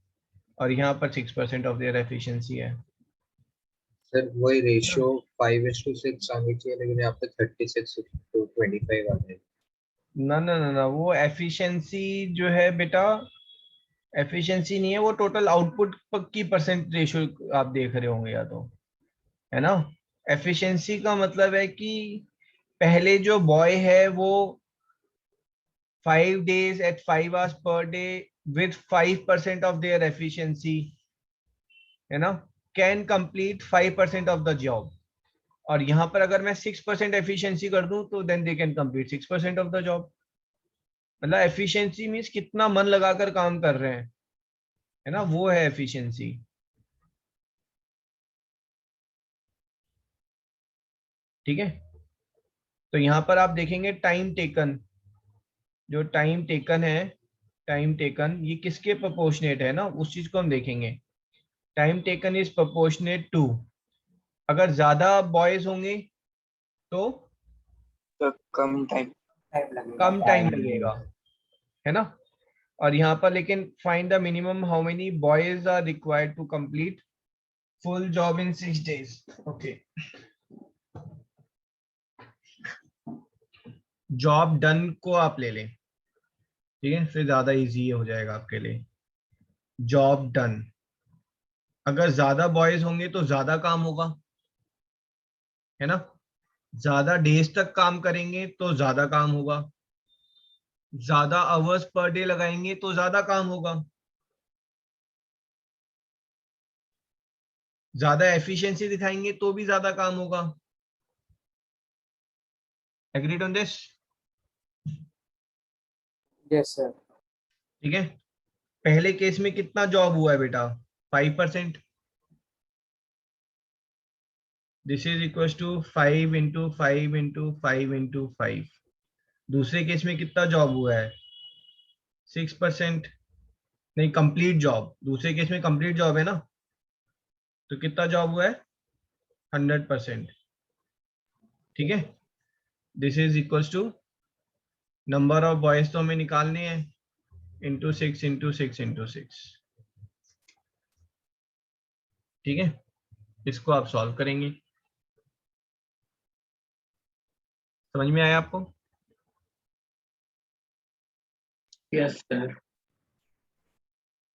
और यहाँ पर 6% ऑफ देयर एफिशिएंसी है। सर वही रेशियो 5:6 आनी चाहिए, लेकिन यहाँ पे 36:25 आ जाएगी। ना ना ना ना, वो एफिशिएंसी जो है बेटा, एफिशिएंसी नहीं है, वो टोटल आउटपुट की परसेंट रेशियो आप देख रहे होंगे या तो, है ना? एफिशिएंसी का मतलब है कि पहले जो बॉय है वो 5 days at 5 hours per day with 5% of their efficiency, है ना, can complete 5% of the job. और यहाँ पर अगर मैं 6% एफिशिएंसी कर दूं तो then they can complete 6% of the job. मतलब एफिशिएंसी मीन्स कितना मन लगाकर काम कर रहे हैं, है ना, वो है एफिशिएंसी। ठीक है? तो यहाँ पर आप देखेंगे टाइम टेकन, जो टाइम टेकन है, टाइम टेकन ये किसके प्रोपोर्शनेट है ना, उस चीज को हम देखेंगे। Time taken is proportionate to, अगर ज्यादा बॉयज होंगे तो कम कम टाइम लगेगा, है ना? और यहाँ पर लेकिन find the minimum how many boys are required to complete full job in 6 days। Okay, job done को आप ले लें, ठीक है, फिर ज्यादा इजी हो जाएगा आपके लिए। जॉब डन, अगर ज्यादा बॉयज होंगे तो ज्यादा काम होगा, है ना? ज्यादा डेज तक काम करेंगे तो ज्यादा काम होगा, ज्यादा आवर्स पर डे लगाएंगे तो ज्यादा काम होगा, ज्यादा एफिशिएंसी दिखाएंगे तो भी ज्यादा काम होगा। Agreed on this? Yes sir. ठीक है, पहले केस में कितना जॉब हुआ है बेटा? 5%। This is equal to 5 into 5 into 5 into 5। दूसरे केस में कितना जॉब हुआ है? 6%। नहीं, कंप्लीट जॉब, दूसरे केस में कंप्लीट जॉब है ना, तो कितना जॉब हुआ है? 100%। ठीक है, this is equal to number of boys तो हमें निकालने हैं इंटू 6 इंटू 6 इंटू 6। ठीक है, इसको आप सॉल्व करेंगे। समझ में आया आपको? Yes sir.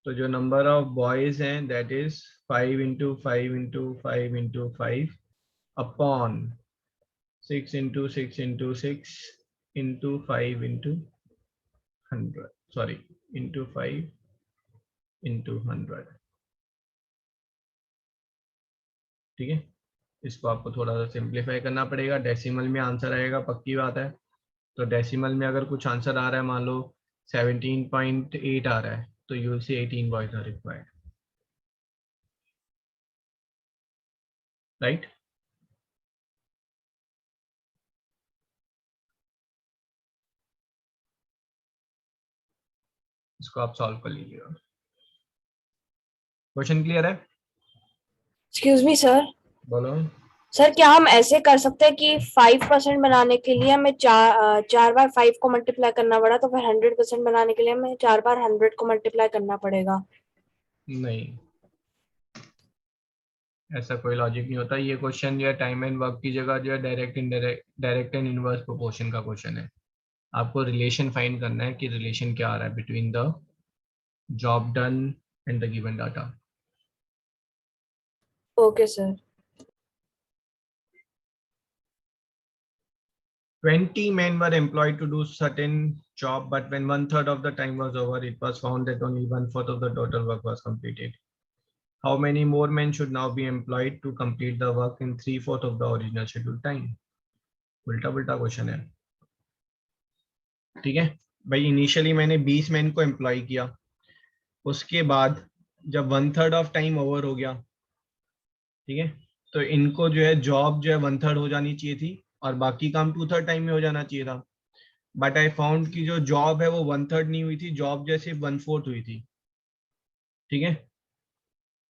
तो जो नंबर ऑफ बॉयज हैं that is 5 into 5 into 5 into 5 upon 6 into 6 into 6 into 5 into 100, sorry into 5 into 100। ठीक है, इसको आपको थोड़ा सा सिंप्लीफाई करना पड़ेगा। डेसिमल में आंसर आएगा, पक्की बात है। तो डेसिमल में अगर कुछ आंसर आ रहा है, मान लो 17.8 आ रहा है, तो you will see 18 boys are required, right. इसको आप सॉल्व कर लीजिएगा। क्वेश्चन क्लियर है? एक्सक्यूज मी सर, बोलो। सर क्या हम ऐसे कर सकते हैं कि 5% बनाने के लिए हमें चार बार 5 को मल्टीप्लाई करना पड़ा, तो फिर 100% बनाने के लिए हमें 4 बार 100 को मल्टीप्लाई करना पड़ेगा? नहीं, ऐसा कोई लॉजिक नहीं होता। ये क्वेश्चन जो है टाइम एंड वर्क की जगह जो है डायरेक्ट एंड इनवर्स प्रोपोर्शन का क्वेश्चन है। आपको रिलेशन फाइंड करना है कि रिलेशन क्या आ रहा है between the job done and the given data. Okay sir. 20 men were employed to do certain job, but when 1/3 of the time was over, it was found that only 1/4 of the total work was completed. How many more men should now be employed to complete the work in 3/4 of the original scheduled time? उल्टा पुल्टा question है, ठीक है भाई। Initially मैंने 20 man को employ किया, उसके बाद जब 1/3 ऑफ टाइम ओवर हो गया, ठीक है, तो इनको जो है जॉब जो है 1/3 हो जानी चाहिए थी और बाकी काम 2/3 टाइम में हो जाना चाहिए था। बट आई फाउंड कि जो जॉब है वो 1/3 नहीं हुई थी, जॉब जैसे 1/4 हुई थी, ठीक है।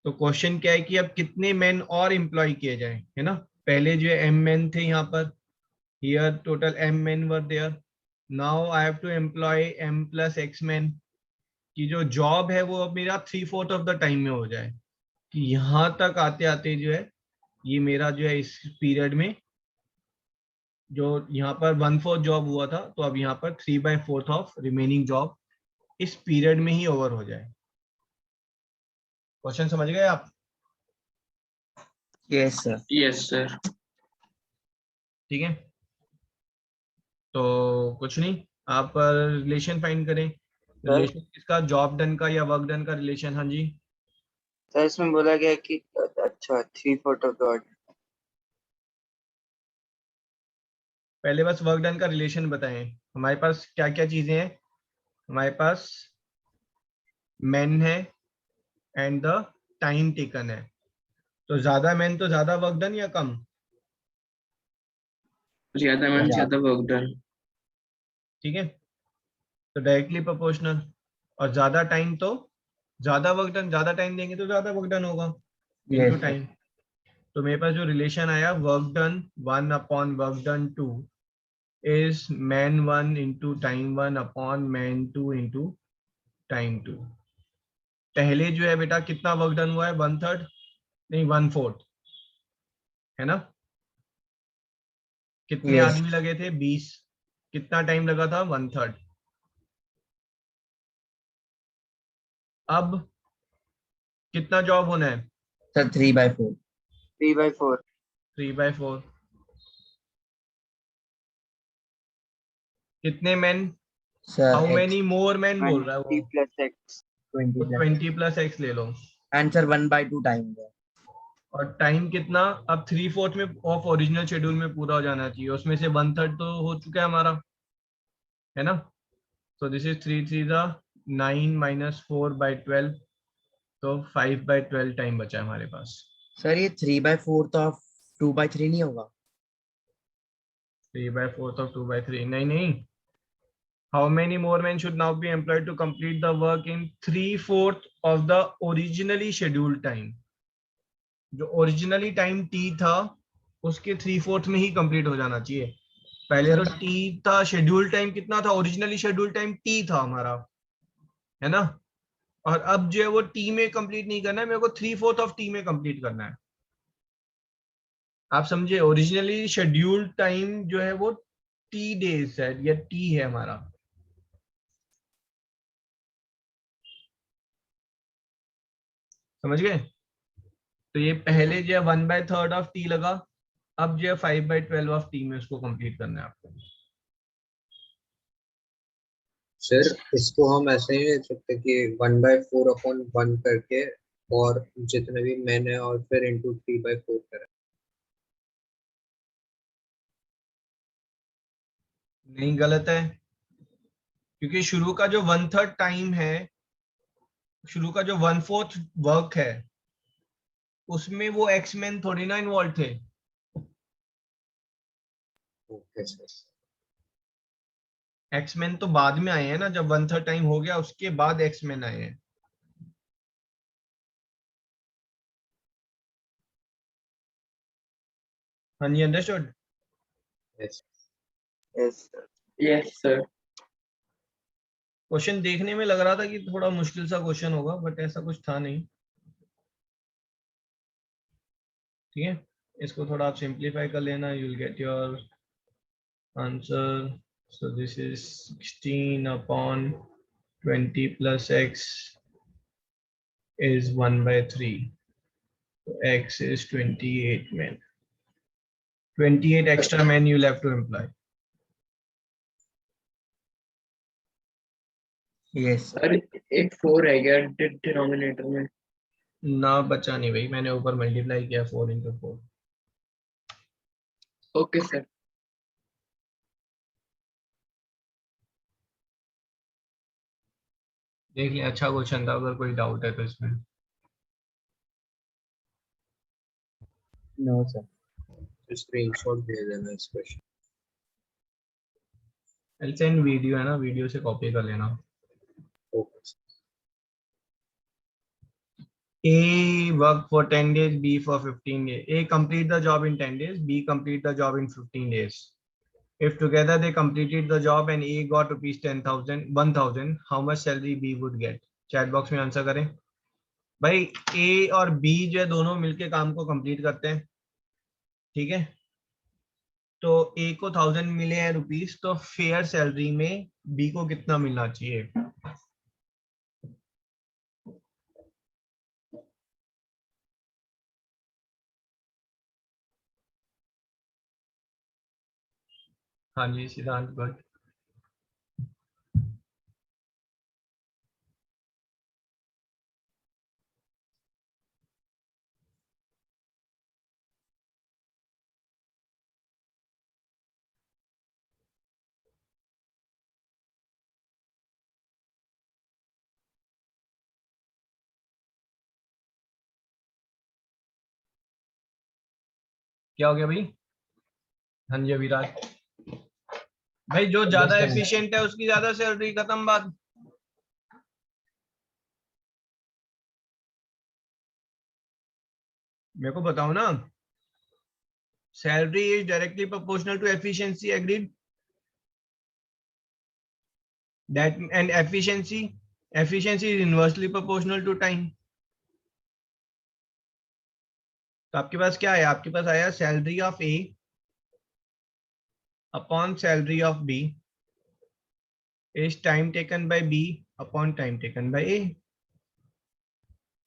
तो क्वेश्चन क्या है कि अब कितने मैन और एम्प्लॉय किए जाए, है ना। पहले जो है m मैन थे यहाँ पर, here total m man were there, now I have to employ m + x man, कि जो जॉब है वो अब मेरा 3/4 ऑफ द टाइम में हो जाए, कि यहाँ तक आते आते जो है ये मेरा जो है इस पीरियड में जो यहाँ पर 1/4 जॉब हुआ था, तो अब यहाँ पर 3/4 ऑफ रिमेनिंग जॉब इस पीरियड में ही ओवर हो जाए। क्वेश्चन समझ गए आप? Yes sir. Yes sir. ठीक है, तो कुछ नहीं, आप रिलेशन फाइंड करें। रिलेशन किसका, जॉब डन का या वर्क डन का रिलेशन? हाँ जी सर इसमें बोला गया कि अच्छा 3/4 ऑफ द पहले बस वर्क डन का रिलेशन बताएं। हमारे पास क्या क्या चीजें हैं, हमारे पास मैन है एंड द टाइम टेकन है, तो ज्यादा मैन तो ज्यादा वर्क डन या कम? ज्यादा मैन ज्यादा वर्क डन। ठीक है, तो डायरेक्टली प्रोपोर्शनल। और ज्यादा टाइम तो ज्यादा वर्क डन, ज्यादा टाइम देंगे तो ज्यादा वर्क डन होगा इनटू Yes, टाइम। तो मेरे पास जो रिलेशन आया वर्क डन 1/वर्क done 2 is man 1 into time 1/मैन 2 इंटू टाइम 2। पहले जो है बेटा कितना वर्क डन हुआ है, 1/3 नहीं 1/4, है ना। कितने Yes. आदमी लगे थे, 20। कितना टाइम लगा था, 1/3। अब कितना जॉब होना है, सर 3/4। 3/4 3/4। कितने man, sir how X many more man बोल रहा है 20 वो, plus X 20 plus 20 + x ले लो। and sir 1/2 टाइम है। और टाइम कितना, अब 3/4 में ऑफ ओरिजिनल शेड्यूल में पूरा हो जाना चाहिए, उसमें से 1/3 तो हो चुका है हमारा, है ना। सो दिस इज 3 3 9 - 4/12, तो 5/12 टाइम बचा है हमारे पास। सर ये 3/4 तो 2/3 नहीं होगा? 3/4 तो 2/3 नहीं नहीं। How many more men should now be employed to complete the work in 3/4 of the originally scheduled time? जो ओरिजिनली टाइम t था उसके 3/4 में ही कंप्लीट हो जाना चाहिए। पहले तो सर t था, शेड्यूल टाइम कितना था, ओरिजिनली शेड्यूल टाइम t था हमारा, है ना। और अब जो है वो t में कंप्लीट नहीं करना है, मेरे को 3/4 ऑफ t में कंप्लीट करना है। आप समझे, ओरिजिनली शेड्यूल्ड टाइम जो है वो t डेज है या t है हमारा। समझ गए? तो ये पहले जो है 1/3 ऑफ t लगा, अब जो है 5/12 ऑफ t में उसको कंप्लीट करना है आपको। सर इसको हम ऐसे ही लिख सकते कि 1/4/1 करके और जितने भी मैन है और फिर इंटू 3/4 करें। नहीं, गलत है, क्योंकि शुरू का जो 1/3 टाइम है, शुरू का जो 1/4 वर्क है, उसमें वो एक्समैन थोड़ी ना इन्वॉल्व थे। Okay sir. एक्समैन तो बाद में आए हैं ना, जब 1/3 टाइम हो गया उसके बाद एक्समैन आए हैं। हाँ जी, understood. Yes yes sir. Question देखने में लग रहा था कि थोड़ा मुश्किल सा क्वेश्चन होगा, बट ऐसा कुछ था नहीं। ठीक है, इसको थोड़ा आप सिंप्लीफाई कर लेना, you will get your answer. So this is 16/20 plus x is 1/3. So x is 28 men. 28 extra men you'll have to employ. Yes. Sir एक 4 रह गया डिनोमिनेटर में। ना बचा नहीं भाई, मैंने ऊपर मल्टीप्लाई किया 4 into 4। Okay sir. देख लिया, अच्छा क्वेश्चन था, अगर कोई डाउट है तो इसमें। No sir. स्क्रीनशॉट भेज देना इस क्वेश्चन। I'll send वीडियो है ना, वीडियो से कॉपी कर लेना। Okay. A work for 10 days, B for 15 days. A complete the job in 10 days, B complete the job in 15 days. If together they completed the job and A got rupees 10,000, 1,000, how much salary B would get? Chat box में answer करें भाई। A और B जो है दोनों मिलके काम को कंप्लीट करते हैं, ठीक है। तो A को 1000 मिले हैं रुपीस, तो फेयर सैलरी में B को कितना मिलना चाहिए? हाँ जी सिद्धांत भट्ट। क्या हो गया भाई? हाँ जी अविराज भाई, जो ज्यादा एफिशिएंट है उसकी ज्यादा सैलरी, खत्म बात। मेरे को बताओ ना, salary is directly proportional to efficiency, agreed? That and efficiency is inversely proportional to time. तो आपके पास क्या है? आपके पास आया salary of A upon salary of B is time taken by B upon time taken by A.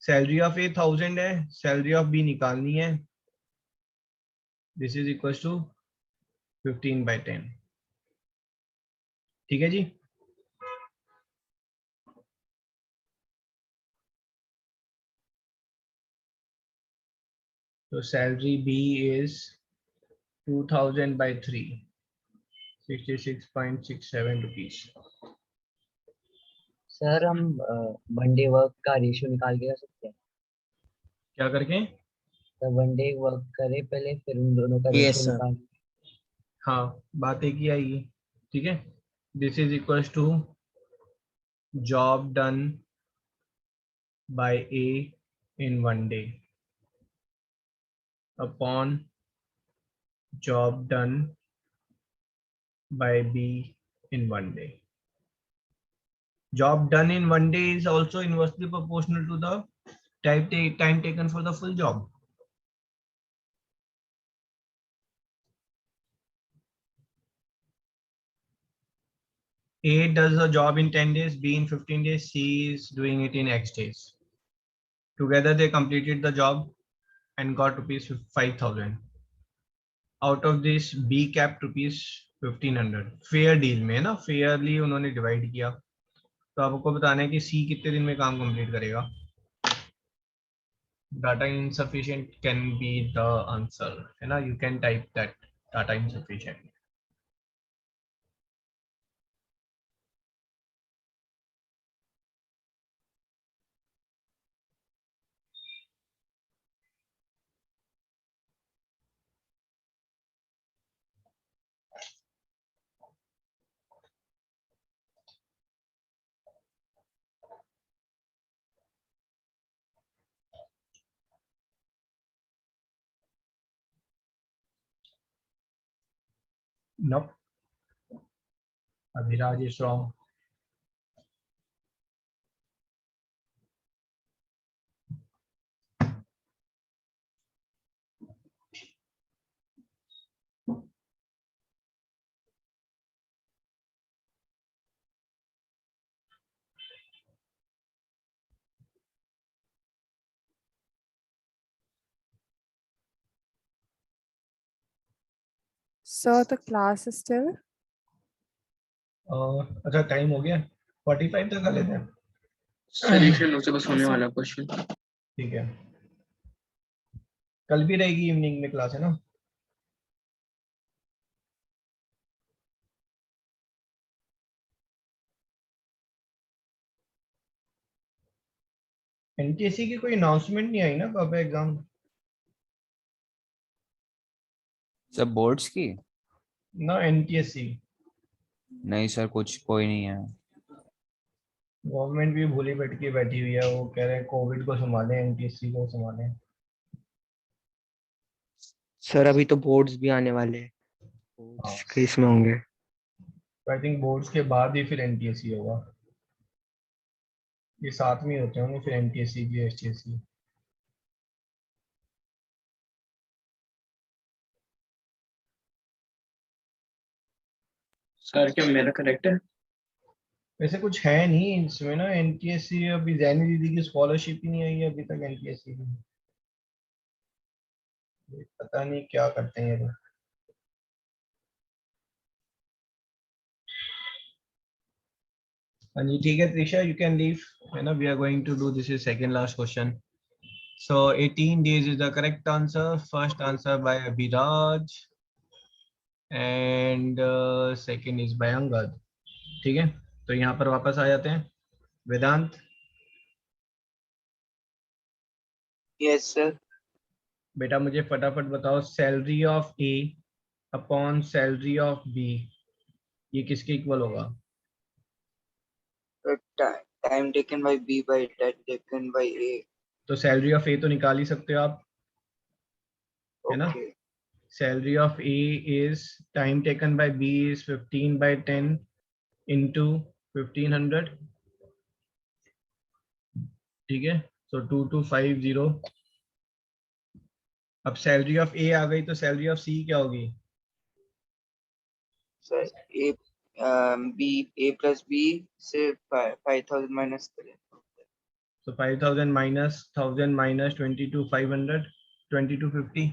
Salary of A 1000 है, salary of B निकालनी है, दिस इज इक्वल टू 15/10। ठीक है जी। तो salary B is 2000/3, 66.67 rupees. Sir हम one day work का ratio निकाल के कर सकते हैं? क्या करके? सर वन डे वर्क करे पहले, फिर उन दोनों का Yes, रेशियो sir. निकाल। हाँ, बात एक ही आएगी। ठीक है, this is equal to job done by A in 1 day upon job done by B in 1 day. Job done in 1 day is also inversely proportional to the time taken for the full job. A does a job in 10 days, B in 15 days, C is doing it in X days. Together they completed the job and got rupees 5,000. Out of this B kept rupees 1,500. Fair deal में है ना, Fairlie उन्होंने divide किया। तो आपको बताना है कि C कितने दिन में काम कंप्लीट करेगा। Data insufficient can be the answer, है ना? You can type that data insufficient. नो, Abhiraj is wrong. Sir, the class is still. अच्छा टाइम हो गया, 45 तक कर लेते हैं. सर एक लोग से बस होने वाला क्वेश्चन. ठीक है, कल भी रहेगी इवनिंग में क्लास है ना. एनटीएससी की कोई अनाउंसमेंट नहीं आई ना कब है एग्जाम. सब बोर्ड्स की? ना एनटीएससी नहीं सर, कुछ कोई नहीं है. गवर्नमेंट भी भूली बैठी हुई है. वो कह रहे हैं कोविड को संभालें, एनटीएससी को संभालें. सर अभी तो बोर्ड्स भी आने वाले हैं, बोर्ड्स किस में होंगे? आई थिंक बोर्ड्स के बाद ही फिर एनटीएससी होगा. ये साथ में ही होते होंगे फिर एनटीएससी की एचटीएससी. सर क्या मेरा करेक्ट है? वैसे कुछ है नहीं इसमें ना. एनटीएससी अभी जैनी दीदी की स्कॉलरशिप ही नहीं आई है अभी तक एनटीएससी की. पता नहीं क्या करते हैं ये लोग. हाँ जी ठीक है त्रिशा, यू कैन लीव है ना. We are going to do this is second last question. So 18 days is the correct answer. First answer by Abhiraj and second is by Angad. ठीक है, तो यहाँ पर वापस आ जाते हैं. वेदांत. Yes sir. बेटा मुझे फटाफट बताओ, salary of A upon salary of B ये किसके इक्वल होगा? Time taken by B by time taken by A. तो सैलरी ऑफ ए तो निकाल ही सकते हो आप, है ना. Salary of A is time taken by B is 15/10 into 1500. ठीक है, so 2250. अब सैलरी ऑफ ए आ गई तो सैलरी ऑफ सी क्या होगी? Sir A B A plus B से 5000 माइनस करें. So 5000 minus 1000 minus 22,500 2250.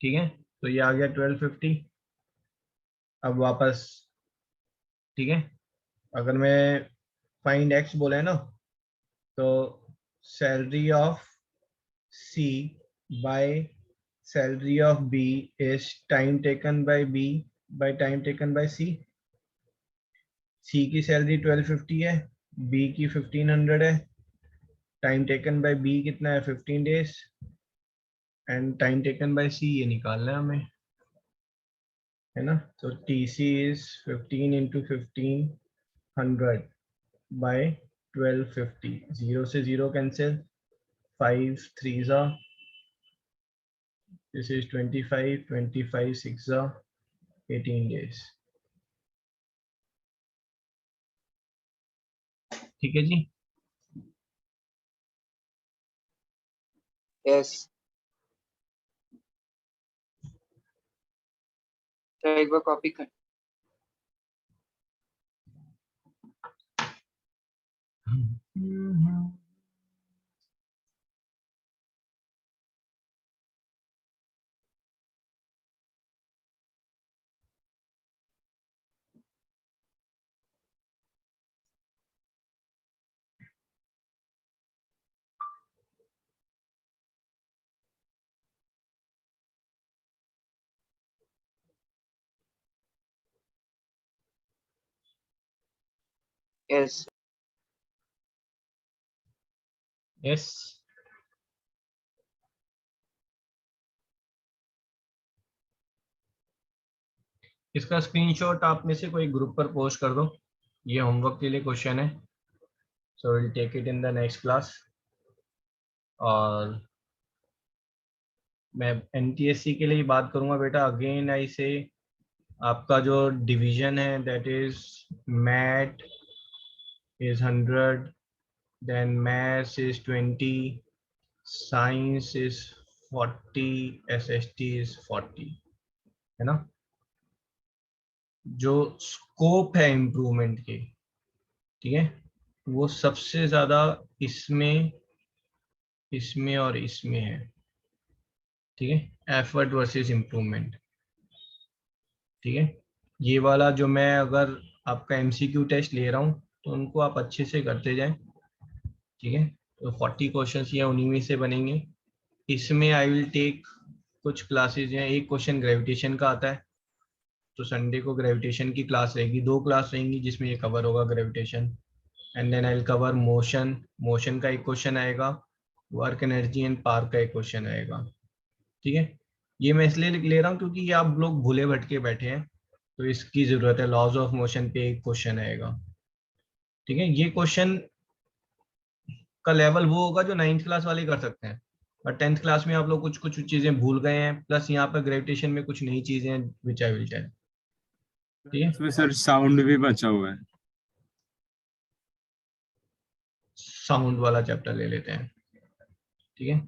ठीक है, तो ये आ गया 1250. अब वापस, ठीक है, अगर मैं फाइंड एक्स बोला है ना, तो salary of C by salary of B is time taken by B by time taken by C. C की सैलरी 1250 है, बी की 1500 है. टाइम टेकन बाय बी कितना है? 15 days. And time taken by C ये निकालना है हमें, है ना. तो T C is 15 into 1500 by 1250. 0 से 0 cancel, 5 3s are, this is 25 25 6 are 18 days. ठीक है जी. Yes sir. एक बार कॉपी कर. Yes yes. इसका स्क्रीनशॉट आप में से कोई ग्रुप पर पोस्ट कर दो. ये होमवर्क के लिए क्वेश्चन है, so will take it in the next class. और मैं एनटीएससी के लिए बात करूंगा बेटा. अगेन आई से आपका जो डिवीजन है that is math is 100, then maths is 20, science is 40, SST is 40, है ना। जो स्कोप है इम्प्रूवमेंट के, ठीक है, वो सबसे ज्यादा इसमें इसमें और इसमें है, ठीक है, एफर्ट वर्सेस इम्प्रूवमेंट, ठीक है। ये वाला जो मैं अगर आपका एमसीक्यू टेस्ट ले रहा हूँ तो उनको आप अच्छे से करते जाएं, ठीक है। तो 40 क्वेश्चंस या उन्हीं में से बनेंगे। इसमें आई विल टेक कुछ क्लासेस हैं, एक क्वेश्चन ग्रेविटेशन का आता है तो संडे को ग्रेविटेशन की क्लास रहेगी, 2 क्लास रहेंगी जिसमें ये कवर होगा gravitation, and then I will cover motion का एक क्वेश्चन आएगा, वर्क एनर्जी एंड पावर का एक क्वेश्चन आएगा, ठीक है। ये मैं इसलिए ले रहा हूँ क्योंकि ये आप लोग भूले भटके बैठे हैं तो इसकी जरूरत है। लॉज ऑफ मोशन पे एक क्वेश्चन आएगा, ठीक है। ये क्वेश्चन का लेवल वो होगा जो 9th क्लास वाले कर सकते हैं, और 10th क्लास में आप लोग कुछ कुछ चीजें भूल गए हैं, प्लस यहाँ पर ग्रेविटेशन में कुछ नई चीजें हैं विच आई विल टेल, ठीक है। इसमें सर साउंड भी बचा हुआ है। साउंड वाला चैप्टर ले लेते हैं, ठीक है।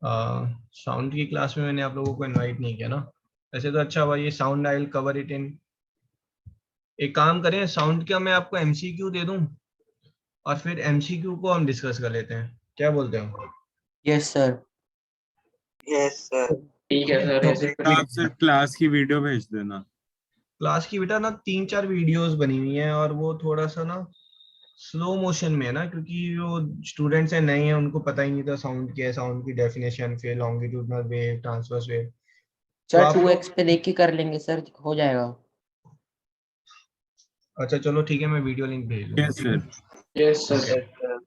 साउंड की क्लास में मैंने आप लोगों को इनवाइट नहीं किया ना, वैसे तो अच्छा हुआ, ये sound I will cover it in. एक काम करें, साउंड का मैं आपको एमसीक्यू दे दूं और फिर एमसीक्यू को हम डिस्कस कर लेते हैं, क्या बोलते हो? Yes sir. Yes sir. ठीक है सर, ऐसे तो आप सर क्लास की वीडियो भेज देना। क्लास की बेटा ना 3-4 वीडियोस बनी हुई हैं और वो थोड़ा सा ना स्लो मोशन में है ना, क्योंकि जो स्टूडेंट्स हैं नए हैं उनको पता ही नहीं था साउंड क्या है, साउंड की डेफिनेशन, फिर लॉन्गिट्यूडनल वेव, ट्रांसवर्स वेव। तो सर आप 2x पे देख के कर लेंगे सर, हो जाएगा। अच्छा चलो ठीक है, मैं वीडियो लिंक भेज दूंगा, यस ठीक है? सर। Yes sir.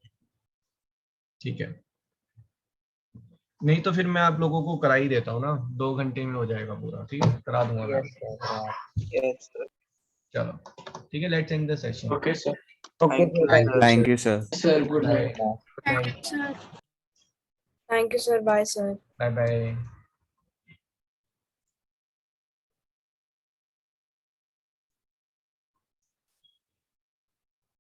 ठीक है, नहीं तो फिर मैं आप लोगों को करा ही देता हूँ ना, 2 घंटे में हो जाएगा पूरा, ठीक है, करा दूंगा मैं। Yes sir. चलो ठीक है, let's end the session. Okay sir. Okay thank you sir. Sir good night. Thank you sir. Thank you sir, bye sir. Bye bye.